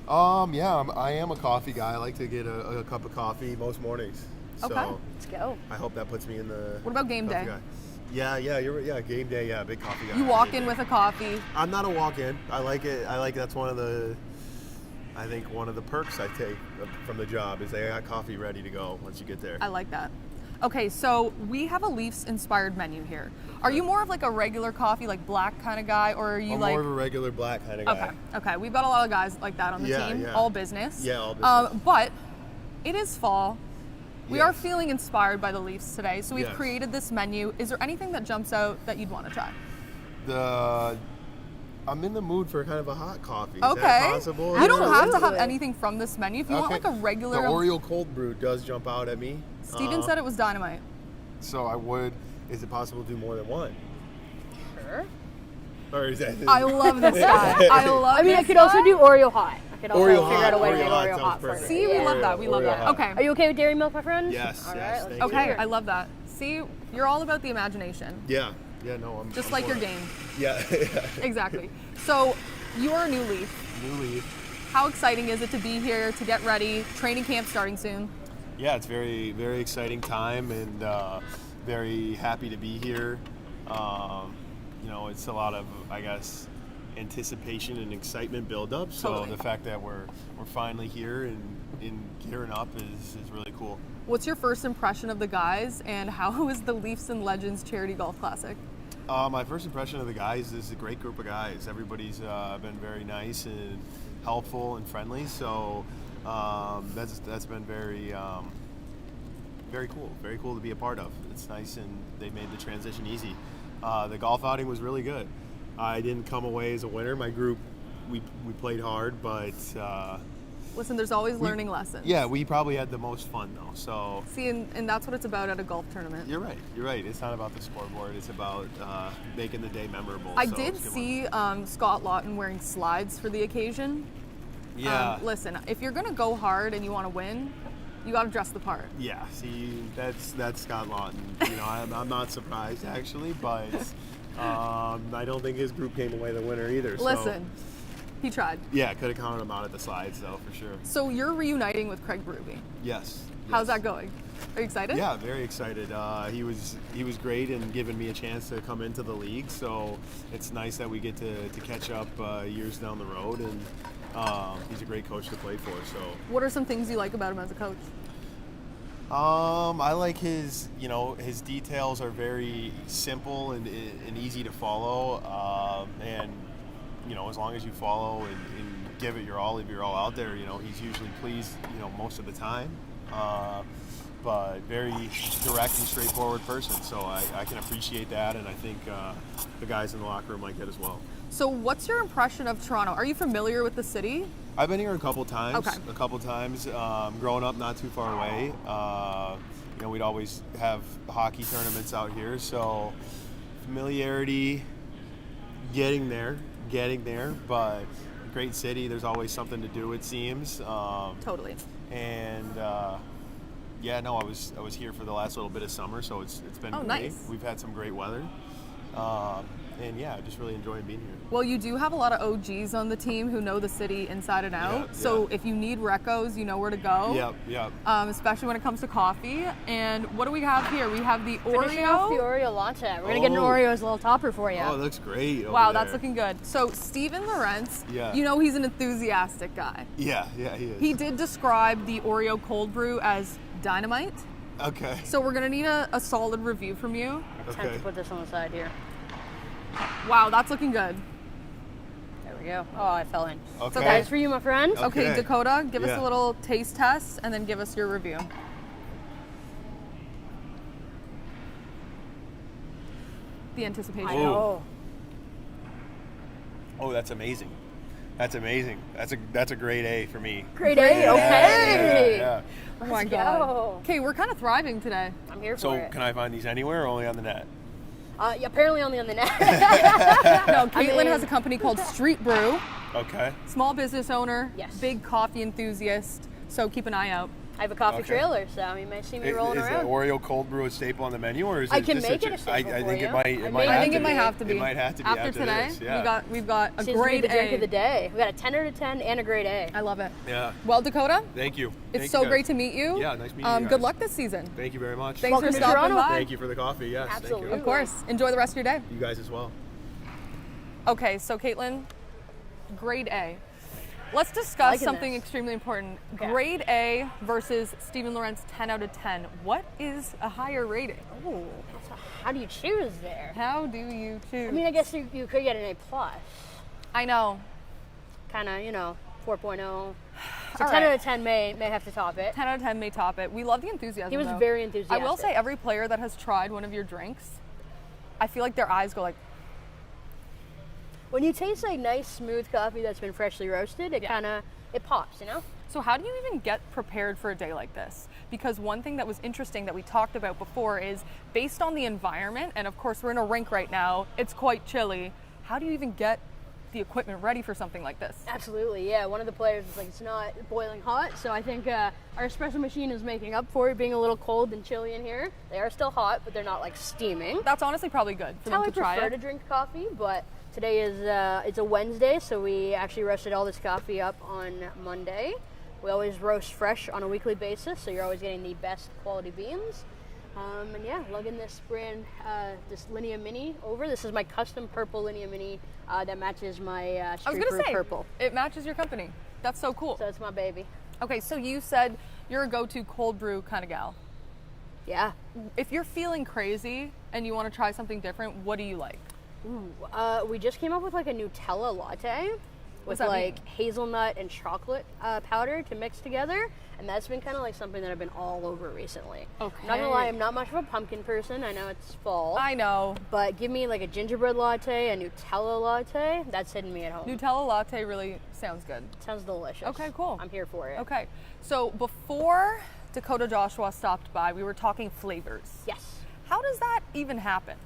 Speaker 8: Yeah, I am a coffee guy. I like to get a cup of coffee most mornings.
Speaker 1: Okay.
Speaker 8: So
Speaker 2: Let's go.
Speaker 8: I hope that puts me in the.
Speaker 1: What about game
Speaker 8: coffee
Speaker 1: day?
Speaker 8: guy. Yeah, you're right. Yeah, game day. Yeah, big coffee guy.
Speaker 1: You walk
Speaker 8: Game
Speaker 1: in
Speaker 8: day.
Speaker 1: with a coffee.
Speaker 8: I'm not a walk-in. I like it. That's one of the. I think one of the perks I take from the job is they got coffee ready to go once you get there.
Speaker 1: I like that. Okay, so we have a Leafs-inspired menu here. Are you more of like a regular coffee, like black kind of guy, or are you
Speaker 8: I'm
Speaker 1: like?
Speaker 8: more of a regular black kind of guy.
Speaker 1: Okay. We've got a lot of guys like that on the
Speaker 8: Yeah,
Speaker 1: team.
Speaker 8: yeah.
Speaker 1: All business.
Speaker 8: Yeah, all business.
Speaker 1: But it is fall. We are
Speaker 8: Yes.
Speaker 1: feeling inspired by the Leafs today, so we've
Speaker 8: Yes.
Speaker 1: created this menu. Is there anything that jumps out that you'd want to try?
Speaker 8: I'm in the mood for kind of a hot coffee. Is
Speaker 1: Okay.
Speaker 8: that possible?
Speaker 1: You don't have to have
Speaker 2: Absolutely.
Speaker 1: anything from this menu. If you want like a regular.
Speaker 8: The Oreo cold brew does jump out at me.
Speaker 1: Steven said it was dynamite.
Speaker 8: So I would. Is it possible to do more than one?
Speaker 2: Sure.
Speaker 8: Or is that?
Speaker 1: I love this guy. I love
Speaker 2: I mean,
Speaker 1: this
Speaker 2: I could also
Speaker 1: guy.
Speaker 2: do Oreo hot. I could also
Speaker 8: Oreo
Speaker 2: figure out a
Speaker 8: hot,
Speaker 2: way to
Speaker 8: Oreo
Speaker 2: make
Speaker 8: hot
Speaker 2: Oreo
Speaker 8: sounds
Speaker 2: hot for
Speaker 8: perfect.
Speaker 2: it.
Speaker 1: See, we love that. We love
Speaker 8: Oreo
Speaker 1: that.
Speaker 8: hot.
Speaker 1: Okay.
Speaker 2: Are you okay with dairy milk, my friend?
Speaker 8: Yes,
Speaker 2: All
Speaker 8: yes,
Speaker 2: right,
Speaker 8: thank
Speaker 2: let's
Speaker 8: you.
Speaker 2: go
Speaker 1: Okay,
Speaker 2: here.
Speaker 1: I love that. See, you're all about the imagination.
Speaker 8: Yeah. No, I'm
Speaker 1: Just
Speaker 8: I'm
Speaker 1: like
Speaker 8: for
Speaker 1: your
Speaker 8: it.
Speaker 1: game.
Speaker 8: Yeah.
Speaker 1: Exactly. So, you are a new Leaf.
Speaker 8: New leaf.
Speaker 1: How exciting is it to be here, to get ready? Training camp starting soon.
Speaker 8: Yeah, it's very, very exciting time, and very happy to be here. It's a lot of, I guess, anticipation and excitement build up. So
Speaker 1: Totally.
Speaker 8: the fact that we're finally here and gearing up is really cool.
Speaker 1: What's your first impression of the guys, and how was the Leafs and Legends Charity Golf Classic?
Speaker 8: My first impression of the guys is a great group of guys. Everybody's been very nice and helpful and friendly. So that's been very very cool. Very cool to be a part of. It's nice, and they made the transition easy. The golf outing was really good. I didn't come away as a winner. My group, we played hard, but
Speaker 1: Listen, there's always learning lessons.
Speaker 8: yeah, we probably had the most fun though. So
Speaker 1: See, and that's what it's about at a golf tournament.
Speaker 8: you're right. It's not about the scoreboard. It's about making the day memorable.
Speaker 1: I
Speaker 8: So
Speaker 1: did
Speaker 8: it's a good
Speaker 1: see
Speaker 8: one.
Speaker 1: Scott Laughton wearing slides for the occasion.
Speaker 8: Yeah.
Speaker 1: Listen, if you're going to go hard and you want to win, you got to dress the part.
Speaker 8: Yeah, see, that's Scott Laughton. I'm not surprised actually, but I don't think his group came away the winner either. So,
Speaker 1: Listen, he tried.
Speaker 8: yeah, could have counted him out at the slides though, for sure.
Speaker 1: So you're reuniting with Craig Berube.
Speaker 8: Yes.
Speaker 1: How's
Speaker 8: yes.
Speaker 1: that going? Are you excited?
Speaker 8: Yeah, very excited. He was great and giving me a chance to come into the league. So it's nice that we get to catch up years down the road, and he's a great coach to play for. So
Speaker 1: What are some things you like about him as a coach?
Speaker 8: I like his details are very simple and easy to follow. And as long as you follow and give it your all, leave your all out there, he's usually pleased, most of the time. But very direct and straightforward person. So I can appreciate that, and I think the guys in the locker room like that as well.
Speaker 1: So what's your impression of Toronto? Are you familiar with the city?
Speaker 8: I've been here a couple times.
Speaker 1: Okay.
Speaker 8: Growing up not too far away. We'd always have hockey tournaments out here. So familiarity, getting there. But great city. There's always something to do, it seems.
Speaker 1: Totally.
Speaker 8: And I was here for the last little bit of summer, so it's been great.
Speaker 1: Nice.
Speaker 8: We've had some great weather. Just really enjoying being here.
Speaker 1: Well, you do have a lot of OGs on the team who know the city inside and out.
Speaker 8: Yeah,
Speaker 1: so
Speaker 8: yeah.
Speaker 1: if you need recos, you know where to go.
Speaker 8: Yep.
Speaker 1: Especially when it comes to coffee. And what do we have here? We have the
Speaker 2: Finishing off the
Speaker 1: Oreo.
Speaker 2: Oreo latte. We're gonna get an
Speaker 8: Oh.
Speaker 2: Oreo as a little topper for you.
Speaker 8: Oh, it looks great.
Speaker 1: Wow,
Speaker 8: over
Speaker 1: that's
Speaker 8: there.
Speaker 1: looking good. So Steven Lorentz,
Speaker 8: Yeah.
Speaker 1: he's an enthusiastic guy.
Speaker 8: Yeah, he is.
Speaker 1: He did describe the Oreo cold brew as dynamite.
Speaker 8: Okay.
Speaker 1: So we're gonna need a solid review from you.
Speaker 2: Attempt
Speaker 8: Okay.
Speaker 2: to put this on the side here.
Speaker 1: Wow, that's looking good.
Speaker 2: There we go. Oh, I fell in.
Speaker 8: Okay.
Speaker 1: okay.
Speaker 2: Guys, for you, my friend.
Speaker 1: Okay,
Speaker 8: Okay.
Speaker 1: Dakota, give us
Speaker 8: Yeah.
Speaker 1: a little taste test and then give us your review. The anticipation.
Speaker 2: I know.
Speaker 8: Oh, that's amazing. That's a grade A for me.
Speaker 2: Grade A. Okay.
Speaker 8: Yeah.
Speaker 1: Oh my
Speaker 2: Let's
Speaker 1: god.
Speaker 2: go.
Speaker 1: Okay, we're kind of thriving today.
Speaker 2: I'm here for
Speaker 8: So
Speaker 2: it.
Speaker 8: can I find these anywhere or only on the net?
Speaker 2: Yeah, apparently only on the net.
Speaker 1: No, Caitlyn
Speaker 2: mean-
Speaker 1: has a company called Street Brew.
Speaker 8: Okay.
Speaker 1: Small business owner,
Speaker 2: Yes.
Speaker 1: big coffee enthusiast, so keep an eye out.
Speaker 2: I have a coffee
Speaker 8: Okay.
Speaker 2: trailer, so you may see me rolling
Speaker 8: Is the
Speaker 2: around.
Speaker 8: Oreo cold brew a staple on the menu, or is
Speaker 2: I
Speaker 8: it
Speaker 2: can
Speaker 8: just
Speaker 2: make
Speaker 8: such
Speaker 2: it a staple
Speaker 8: I
Speaker 2: for
Speaker 8: think
Speaker 2: you.
Speaker 8: it might.
Speaker 2: I
Speaker 8: It
Speaker 2: think
Speaker 8: might
Speaker 1: I
Speaker 8: have
Speaker 1: think
Speaker 8: to
Speaker 1: it might
Speaker 8: be.
Speaker 1: have to be.
Speaker 8: It might have to be
Speaker 1: after
Speaker 8: after
Speaker 1: today.
Speaker 8: this. Yeah.
Speaker 1: We've got a
Speaker 2: Seems to be
Speaker 1: grade
Speaker 2: the drink
Speaker 1: A.
Speaker 2: of the day. We got a 10 out of 10 and a grade A.
Speaker 1: I love it.
Speaker 8: Yeah.
Speaker 1: Well, Dakota,
Speaker 8: Thank you.
Speaker 1: it's
Speaker 8: Thank
Speaker 1: so
Speaker 8: you guys.
Speaker 1: great to meet you.
Speaker 8: Yeah, nice meeting you
Speaker 1: Good
Speaker 8: guys.
Speaker 1: luck this season.
Speaker 8: Thank you very much.
Speaker 1: Thanks
Speaker 2: Welcome
Speaker 1: for
Speaker 2: to
Speaker 1: stopping
Speaker 2: Toronto.
Speaker 1: by.
Speaker 8: Thank you for the coffee. Yes.
Speaker 2: Absolutely.
Speaker 8: Thank
Speaker 1: Of course. Enjoy the rest of your day.
Speaker 8: you. You guys as well.
Speaker 1: Okay, so Caitlyn, grade A. Let's discuss
Speaker 2: Liking
Speaker 1: something
Speaker 2: this.
Speaker 1: extremely important.
Speaker 2: Okay.
Speaker 1: Grade A versus Stephen Lorentz 10 out of 10. What is a higher rating?
Speaker 2: Ooh, how do you choose there?
Speaker 1: How do you choose?
Speaker 2: I mean, I guess you could get an A+.
Speaker 1: I know.
Speaker 2: Kind of, 4.0. So
Speaker 1: All
Speaker 2: 10
Speaker 1: right.
Speaker 2: out of 10 may have to top it.
Speaker 1: 10 out of 10 may top it. We love the enthusiasm.
Speaker 2: He was
Speaker 1: though.
Speaker 2: very
Speaker 1: I
Speaker 2: enthusiastic.
Speaker 1: will say every player that has tried one of your drinks, I feel like their eyes go like,
Speaker 2: When you taste like nice, smooth coffee that's been freshly roasted, it it pops,
Speaker 1: so how do you even get prepared for a day like this? Because one thing that was interesting that we talked about before is based on the environment, and of course we're in a rink right now, it's quite chilly. How do you even get the equipment ready for something like this?
Speaker 2: Absolutely, yeah. One of the players was like, it's not boiling hot, so I think our espresso machine is making up for it being a little cold and chilly in here. They are still hot, but they're not like steaming.
Speaker 1: That's honestly probably good for
Speaker 2: That's how
Speaker 1: them
Speaker 2: I
Speaker 1: to try
Speaker 2: prefer
Speaker 1: it.
Speaker 2: to drink coffee, but today is it's a Wednesday, so we actually roasted all this coffee up on Monday. We always roast fresh on a weekly basis, so you're always getting the best quality beans. And yeah, lugging this brand, this Linea Mini over. This is my custom purple Linea Mini that matches my
Speaker 1: I was
Speaker 2: Street
Speaker 1: gonna
Speaker 2: Brew
Speaker 1: say,
Speaker 2: purple.
Speaker 1: it matches your company. That's so cool.
Speaker 2: So it's my baby.
Speaker 1: Okay, so you said you're a go-to cold brew kind of gal.
Speaker 2: Yeah.
Speaker 1: If you're feeling crazy and you want to try something different, what do you like?
Speaker 2: We just came up with like a Nutella latte with
Speaker 1: that
Speaker 2: like
Speaker 1: mean?
Speaker 2: hazelnut and chocolate powder to mix together, and that's been kind of like something that I've been all over recently.
Speaker 1: Okay.
Speaker 2: I'm not gonna lie, I'm not much of a pumpkin person. I know it's fall,
Speaker 1: I know.
Speaker 2: but give me like a gingerbread latte, a Nutella latte. That's hitting me at home.
Speaker 1: Nutella latte really sounds good.
Speaker 2: Sounds delicious.
Speaker 1: Okay, cool.
Speaker 2: I'm here for it.
Speaker 1: Okay, so before Dakota Joshua stopped by, we were talking flavors.
Speaker 2: Yes.
Speaker 1: How does that even happen?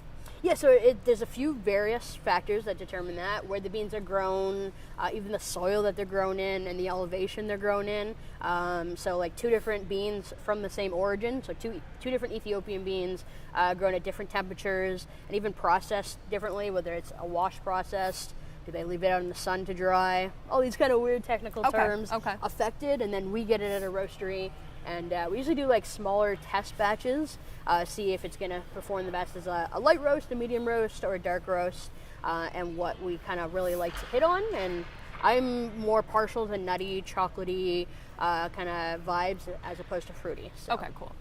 Speaker 2: Yeah, so there's a few various factors that determine that, where the beans are grown, even the soil that they're grown in, and the elevation they're grown in. So like two different beans from the same origin, so two different Ethiopian beans grown at different temperatures, and even processed differently, whether it's a wash process, do they leave it out in the sun to dry? All these kind of weird technical terms affected, and then we get it at a roastery. And we usually do like smaller test batches, see if it's going to perform the best as a light roast, a medium roast, or a dark roast, and what we kind of really like to hit on. And I'm more partial to nutty, chocolatey kind of vibes as opposed to fruity. So.
Speaker 1: Okay, cool.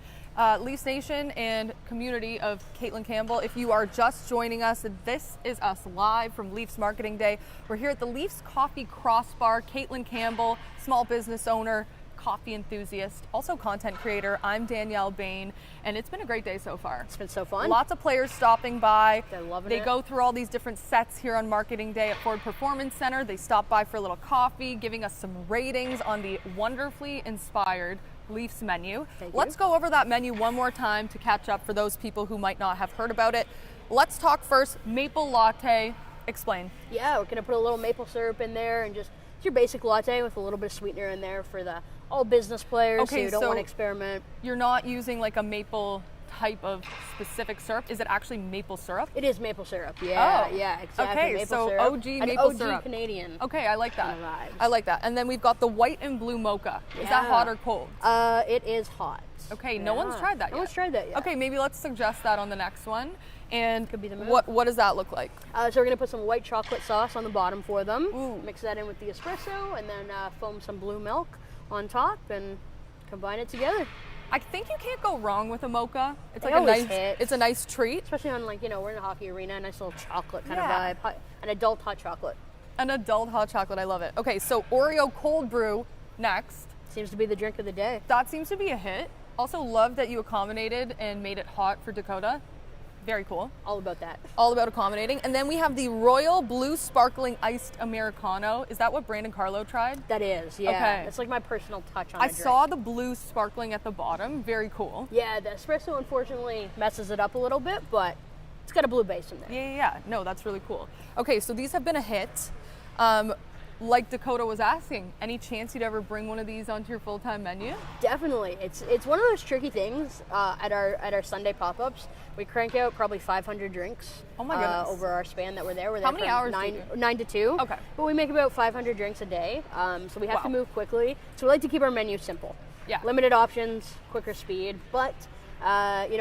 Speaker 1: Leafs Nation and community of Caitlyn Campbell, if you are just joining us, this is us live from Leafs Marketing Day. We're here at the Leafs Coffee Crossbar. Caitlyn Campbell, small business owner, coffee enthusiast, also content creator. I'm Danielle Bain, and it's been a great day so far.
Speaker 2: It's been so fun.
Speaker 1: Lots of players stopping by.
Speaker 2: They're loving
Speaker 1: They
Speaker 2: it.
Speaker 1: go through all these different sets here on Marketing Day at Ford Performance Center. They stop by for a little coffee, giving us some ratings on the wonderfully inspired Leafs menu.
Speaker 2: Thank you.
Speaker 1: Let's go over that menu one more time to catch up for those people who might not have heard about it. Let's talk first, maple latte. Explain.
Speaker 2: Yeah, we're going to put a little maple syrup in there, and just it's your basic latte with a little bit of sweetener in there for the all business players
Speaker 1: Okay,
Speaker 2: who don't
Speaker 1: so
Speaker 2: want to experiment.
Speaker 1: You're not using like a maple type of specific syrup. Is it actually maple syrup?
Speaker 2: It is maple syrup. Yeah,
Speaker 1: Oh,
Speaker 2: yeah, exactly.
Speaker 1: okay,
Speaker 2: Maple
Speaker 1: so
Speaker 2: syrup.
Speaker 1: OG
Speaker 2: An
Speaker 1: maple
Speaker 2: OG
Speaker 1: syrup.
Speaker 2: Canadian.
Speaker 1: Okay, I like that.
Speaker 2: Kinda vibes.
Speaker 1: I like that. And then we've got the white and blue mocha. Is that
Speaker 2: Yeah.
Speaker 1: hot or cold?
Speaker 2: It is hot.
Speaker 1: Okay, no one's tried that yet.
Speaker 2: No one's tried that yet.
Speaker 1: Okay, maybe let's suggest that on the next one. And
Speaker 2: Could be the move.
Speaker 1: what does that look like?
Speaker 2: So we're gonna put some white chocolate sauce on the bottom for them.
Speaker 1: Ooh.
Speaker 2: Mix that in with the espresso, and then foam some blue milk on top, and combine it together.
Speaker 1: I think you can't go wrong with a mocha. It's
Speaker 2: They
Speaker 1: like a
Speaker 2: always
Speaker 1: nice
Speaker 2: hit.
Speaker 1: it's a nice treat.
Speaker 2: Especially on we're in a hockey arena, a nice little chocolate kind
Speaker 1: Yeah.
Speaker 2: of vibe, an adult hot chocolate.
Speaker 1: An adult hot chocolate, I love it. Okay, so Oreo cold brew next.
Speaker 2: Seems to be the drink of the day.
Speaker 1: That seems to be a hit. Also love that you accommodated and made it hot for Dakota. Very cool.
Speaker 2: All about that.
Speaker 1: All about accommodating. And then we have the Royal Blue Sparkling Iced Americano. Is that what Brandon Carlo tried?
Speaker 2: That is, yeah.
Speaker 1: Okay.
Speaker 2: It's like my personal touch on
Speaker 1: I
Speaker 2: a drink.
Speaker 1: saw the blue sparkling at the bottom. Very cool.
Speaker 2: Yeah, the espresso unfortunately messes it up a little bit, but it's got a blue base in there.
Speaker 1: Yeah. No, that's really cool. Okay, so these have been a hit. like Dakota was asking, any chance you'd ever bring one of these onto your full-time menu?
Speaker 2: Definitely. It's one of those tricky things at our Sunday pop-ups. We crank out probably 500 drinks.
Speaker 1: Oh my goodness.
Speaker 2: Over our span that we're there. We're
Speaker 1: How
Speaker 2: there
Speaker 1: many
Speaker 2: from
Speaker 1: hours do you do?
Speaker 2: 9 to 2.
Speaker 1: Okay.
Speaker 2: But we make about 500 drinks a day. So we have to
Speaker 1: Wow.
Speaker 2: move quickly. So we like to keep our menu simple.
Speaker 1: Yeah.
Speaker 2: Limited options, quicker speed. But,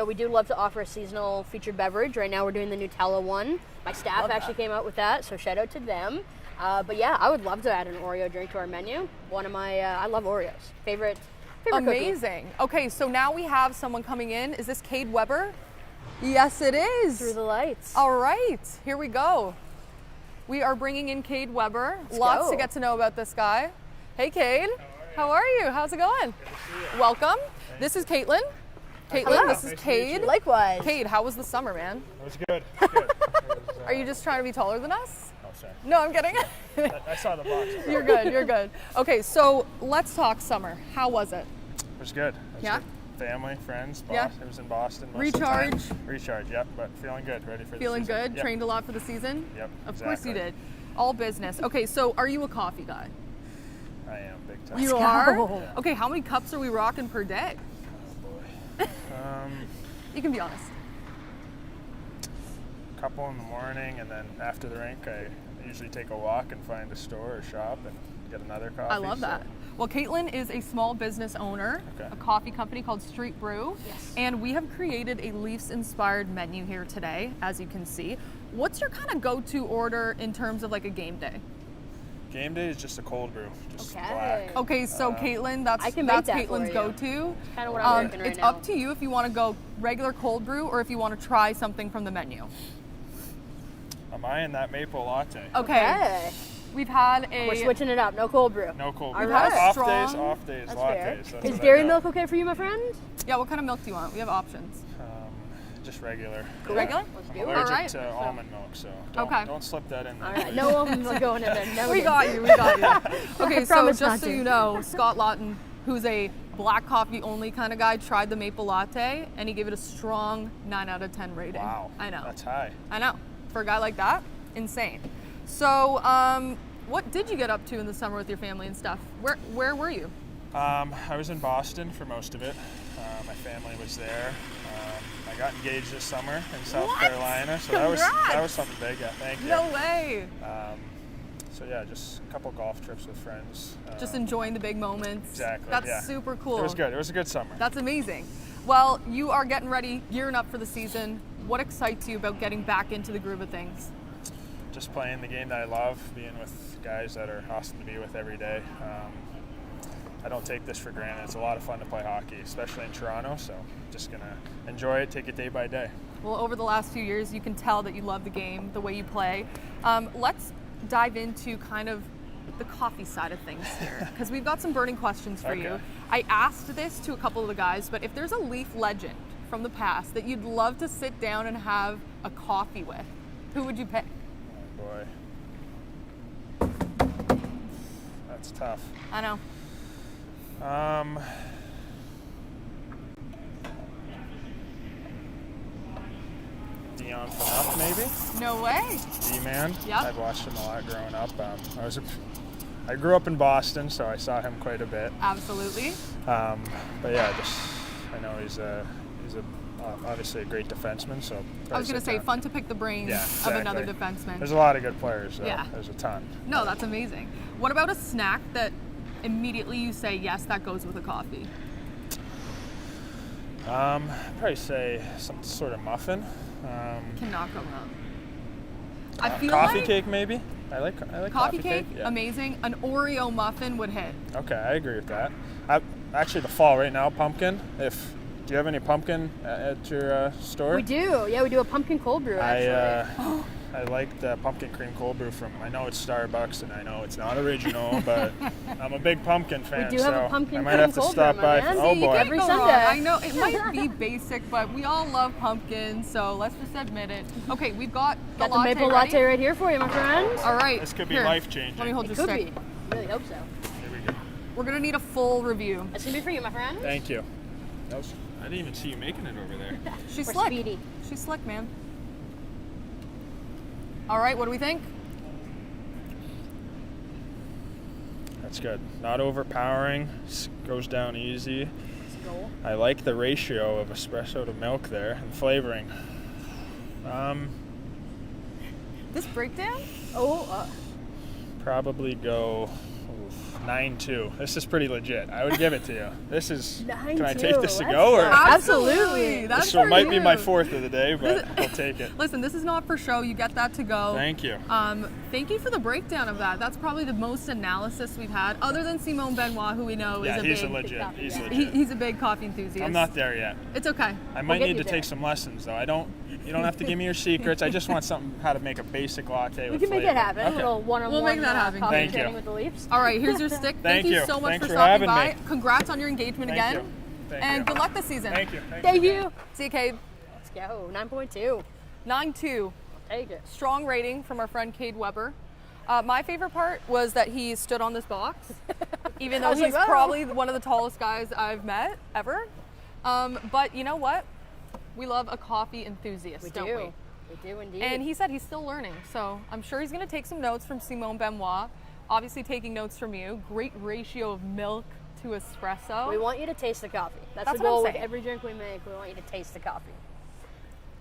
Speaker 2: we do love to offer a seasonal featured beverage. Right now we're doing the Nutella one. My staff
Speaker 1: Love
Speaker 2: actually
Speaker 1: that.
Speaker 2: came out with that, so shout out to them. But yeah, I would love to add an Oreo drink to our menu. One of my, I love Oreos. Favorite cookie.
Speaker 1: Amazing. Okay, so now we have someone coming in. Is this Cade Webber? Yes, it is.
Speaker 2: Through the lights.
Speaker 1: All right, here we go. We are bringing in Cade Webber. Lots
Speaker 2: go.
Speaker 1: to get to know about this guy. Hey, Cade. How are you? How's it going? Welcome. This is Caitlyn. Caitlyn,
Speaker 2: Hello.
Speaker 1: this is Cade.
Speaker 2: Likewise.
Speaker 1: Cade, how was the summer, man?
Speaker 9: It was good. It was good.
Speaker 1: Are you just trying to be taller than us?
Speaker 9: Oh, sorry.
Speaker 1: No, I'm kidding.
Speaker 9: I saw the box.
Speaker 1: You're good, you're good. Okay, so let's talk summer. How was it?
Speaker 9: It was good. It was
Speaker 1: Yeah?
Speaker 9: good. Family, friends.
Speaker 1: Yeah.
Speaker 9: It was in Boston. Most of the time.
Speaker 1: Recharge?
Speaker 9: Recharge, yep. But feeling good. Ready for
Speaker 1: Feeling
Speaker 9: the season.
Speaker 1: good?
Speaker 9: Yep.
Speaker 1: Trained a lot for the season?
Speaker 9: Yep.
Speaker 1: Of course you
Speaker 9: exactly.
Speaker 1: did. All business. Okay, so are you a coffee guy?
Speaker 9: I am big time.
Speaker 1: You are? Okay, how many cups are we rocking per day? You can be honest.
Speaker 9: Couple in the morning, and then after the rink, I usually take a walk and find a store or shop and get another coffee.
Speaker 1: I love that. Well, Caitlyn is a small business owner,
Speaker 9: Okay.
Speaker 1: a coffee company called Street Brew.
Speaker 2: Yes.
Speaker 1: And we have created a Leafs-inspired menu here today, as you can see. What's your kind of go-to order in terms of like a game day?
Speaker 9: Game day is just a cold brew, just
Speaker 2: Okay.
Speaker 9: black.
Speaker 1: Okay, so Caitlyn, that's
Speaker 2: I can make
Speaker 1: that's
Speaker 2: that for
Speaker 1: Caitlyn's
Speaker 2: you.
Speaker 1: go-to.
Speaker 2: Kind of what I'm working right
Speaker 1: It's
Speaker 2: now.
Speaker 1: up to you if you want to go regular cold brew or if you want to try something from the menu.
Speaker 9: Am I in that maple latte?
Speaker 1: Okay,
Speaker 2: Okay.
Speaker 1: we've had a.
Speaker 2: We're switching it up. No cold brew.
Speaker 9: No cold
Speaker 2: All
Speaker 9: brew.
Speaker 2: right.
Speaker 9: Off
Speaker 1: Strong.
Speaker 9: days, off days,
Speaker 2: That's
Speaker 9: lattes.
Speaker 2: fair.
Speaker 9: That's
Speaker 2: Is
Speaker 9: what I
Speaker 2: dairy
Speaker 9: got.
Speaker 2: milk okay for you, my friend?
Speaker 1: Yeah, what kind of milk do you want? We have options.
Speaker 9: Just regular.
Speaker 1: Regular?
Speaker 2: Let's
Speaker 9: I'm
Speaker 2: do it.
Speaker 9: allergic
Speaker 1: Alright.
Speaker 9: to almond milk, so
Speaker 1: Okay.
Speaker 9: don't slip that in there.
Speaker 2: All right. No almonds are going in there. No.
Speaker 1: We got you. We got you. Okay, so
Speaker 2: promise
Speaker 1: just
Speaker 2: not
Speaker 1: so
Speaker 2: to.
Speaker 1: you know, Scott Laughton, who's a black coffee only kind of guy, tried the maple latte and he gave it a strong 9 out of 10 rating.
Speaker 9: Wow.
Speaker 1: I know.
Speaker 9: That's high.
Speaker 1: I know. For a guy like that, insane. So, what did you get up to in the summer with your family and stuff? Where were you?
Speaker 9: I was in Boston for most of it. My family was there. I got engaged this summer in South
Speaker 1: What?
Speaker 9: Carolina, so
Speaker 1: Congrats.
Speaker 9: that was something big. Yeah, thank you.
Speaker 1: No way.
Speaker 9: So yeah, just a couple golf trips with friends.
Speaker 1: Just enjoying the big moments.
Speaker 9: Exactly.
Speaker 1: That's
Speaker 9: yeah.
Speaker 1: super cool.
Speaker 9: It was good. It was a good summer.
Speaker 1: That's amazing. Well, you are getting ready, gearing up for the season. What excites you about getting back into the groove of things?
Speaker 9: Just playing the game that I love, being with guys that are awesome to be with every day. I don't take this for granted. It's a lot of fun to play hockey, especially in Toronto. So just gonna enjoy it, take it day by day.
Speaker 1: Well, over the last few years, you can tell that you love the game, the way you play. Let's dive into kind of the coffee side of things here, because we've got some burning questions for you.
Speaker 9: Okay.
Speaker 1: I asked this to a couple of the guys, but if there's a Leaf legend from the past that you'd love to sit down and have a coffee with, who would you pick?
Speaker 9: Boy, that's tough.
Speaker 1: I know.
Speaker 9: Dion Phaneuf, maybe?
Speaker 1: No way.
Speaker 9: D-man.
Speaker 1: Yep.
Speaker 9: I've watched him a lot growing up. I grew up in Boston, so I saw him quite a bit.
Speaker 1: Absolutely.
Speaker 9: But yeah, I know he's obviously a great defenseman. So
Speaker 1: I was going to say, fun to pick the brains
Speaker 9: Yeah,
Speaker 1: of another
Speaker 9: exactly.
Speaker 1: defenseman.
Speaker 9: There's a lot of good players. Though.
Speaker 1: Yeah.
Speaker 9: There's a ton.
Speaker 1: No, that's amazing. What about a snack that immediately you say, yes, that goes with a coffee?
Speaker 9: Probably say some sort of muffin.
Speaker 1: Cannot go wrong. I feel
Speaker 9: coffee
Speaker 1: like
Speaker 9: cake maybe. I like
Speaker 1: coffee cake,
Speaker 9: Yeah.
Speaker 1: amazing. An Oreo muffin would hit.
Speaker 9: Okay, I agree with that. Actually, the fall right now, pumpkin. Do you have any pumpkin at your store?
Speaker 2: We do. Yeah, we do a pumpkin cold brew, actually.
Speaker 9: I like the pumpkin cream cold brew from. I know it's Starbucks and I know it's not original, but I'm a big pumpkin fan.
Speaker 2: do have a
Speaker 9: so
Speaker 2: pumpkin
Speaker 9: I might
Speaker 2: cream
Speaker 9: have to
Speaker 2: cold
Speaker 9: stop
Speaker 2: brew,
Speaker 9: by.
Speaker 2: my man.
Speaker 9: Oh
Speaker 2: See, you
Speaker 9: boy!
Speaker 2: can't Every
Speaker 1: Go wrong.
Speaker 2: Sunday.
Speaker 1: I know it might be basic, but we all love pumpkin, so let's just admit it. Okay, we've got
Speaker 2: Got the
Speaker 1: latte
Speaker 2: maple
Speaker 1: ready.
Speaker 2: latte right here for you, my friend.
Speaker 1: All right.
Speaker 9: This could be
Speaker 1: here.
Speaker 9: life-changing.
Speaker 1: Let me hold
Speaker 2: It
Speaker 1: your
Speaker 2: could
Speaker 1: stick.
Speaker 2: be. Really hope so.
Speaker 9: Here we go.
Speaker 1: We're gonna need a full review.
Speaker 2: That's gonna be for you, my friend.
Speaker 9: Thank you. I didn't even see you making it over there.
Speaker 1: She's
Speaker 2: We're
Speaker 1: slick.
Speaker 2: speedy.
Speaker 1: She's slick, man. All right, what do we think?
Speaker 9: That's good. Not overpowering. Goes down easy.
Speaker 2: Let's go.
Speaker 9: I like the ratio of espresso to milk there and flavoring.
Speaker 1: This breakdown?
Speaker 9: Probably go 9-2. This is pretty legit. I would give it to you. This is.
Speaker 2: 9-2.
Speaker 9: Can I take this to
Speaker 2: Let's
Speaker 9: go? Or
Speaker 2: go.
Speaker 1: Absolutely. That's
Speaker 9: this
Speaker 1: for
Speaker 9: might be
Speaker 1: you.
Speaker 9: my fourth of the day, but I'll take it.
Speaker 1: Listen, this is not for show. You get that to go.
Speaker 9: Thank you.
Speaker 1: Thank you for the breakdown of that. That's probably the most analysis we've had, other than Simon Benoit, who we know
Speaker 9: Yeah,
Speaker 1: is
Speaker 9: he's
Speaker 1: big.
Speaker 9: legit. He's
Speaker 2: Yeah.
Speaker 9: legit.
Speaker 1: He's a big coffee enthusiast.
Speaker 9: I'm not there yet.
Speaker 1: It's okay.
Speaker 9: I might
Speaker 2: get
Speaker 9: need
Speaker 2: you
Speaker 9: to
Speaker 2: there.
Speaker 9: take some lessons, though. You don't have to give me your secrets. I just want something how to make a basic latte
Speaker 2: We
Speaker 9: with
Speaker 2: can make
Speaker 9: flavor.
Speaker 2: it happen.
Speaker 9: Okay.
Speaker 2: A little one-on-one
Speaker 1: We'll make that happen.
Speaker 2: coffee
Speaker 9: Thank you.
Speaker 2: training with the Leafs.
Speaker 1: All right, here's your stick.
Speaker 9: Thank
Speaker 1: you
Speaker 9: you.
Speaker 1: so much
Speaker 9: Thanks
Speaker 1: for
Speaker 9: for
Speaker 1: stopping
Speaker 9: having
Speaker 1: by.
Speaker 9: me.
Speaker 1: Congrats on your engagement
Speaker 9: Thank
Speaker 1: again.
Speaker 9: you. Thank
Speaker 1: and
Speaker 9: you.
Speaker 1: good luck this season.
Speaker 9: Thank you.
Speaker 2: Thank you.
Speaker 1: See you, Cade.
Speaker 2: Let's go. 9.2.
Speaker 1: 9-2.
Speaker 2: Take it.
Speaker 1: Strong rating from our friend Cade Webber. My favorite part was that he stood on this box, even though
Speaker 2: I was
Speaker 1: he's
Speaker 2: like, "Wow."
Speaker 1: probably one of the tallest guys I've met ever. But you know what? We love a coffee enthusiast,
Speaker 2: We
Speaker 1: don't
Speaker 2: do.
Speaker 1: we?
Speaker 2: We do indeed.
Speaker 1: And he said he's still learning, so I'm sure he's going to take some notes from Simon Benoit. Obviously, taking notes from you. Great ratio of milk to espresso.
Speaker 2: We want you to taste the coffee. That's
Speaker 1: That's
Speaker 2: the
Speaker 1: what I'm
Speaker 2: goal with
Speaker 1: saying.
Speaker 2: every drink we make. We want you to taste the coffee.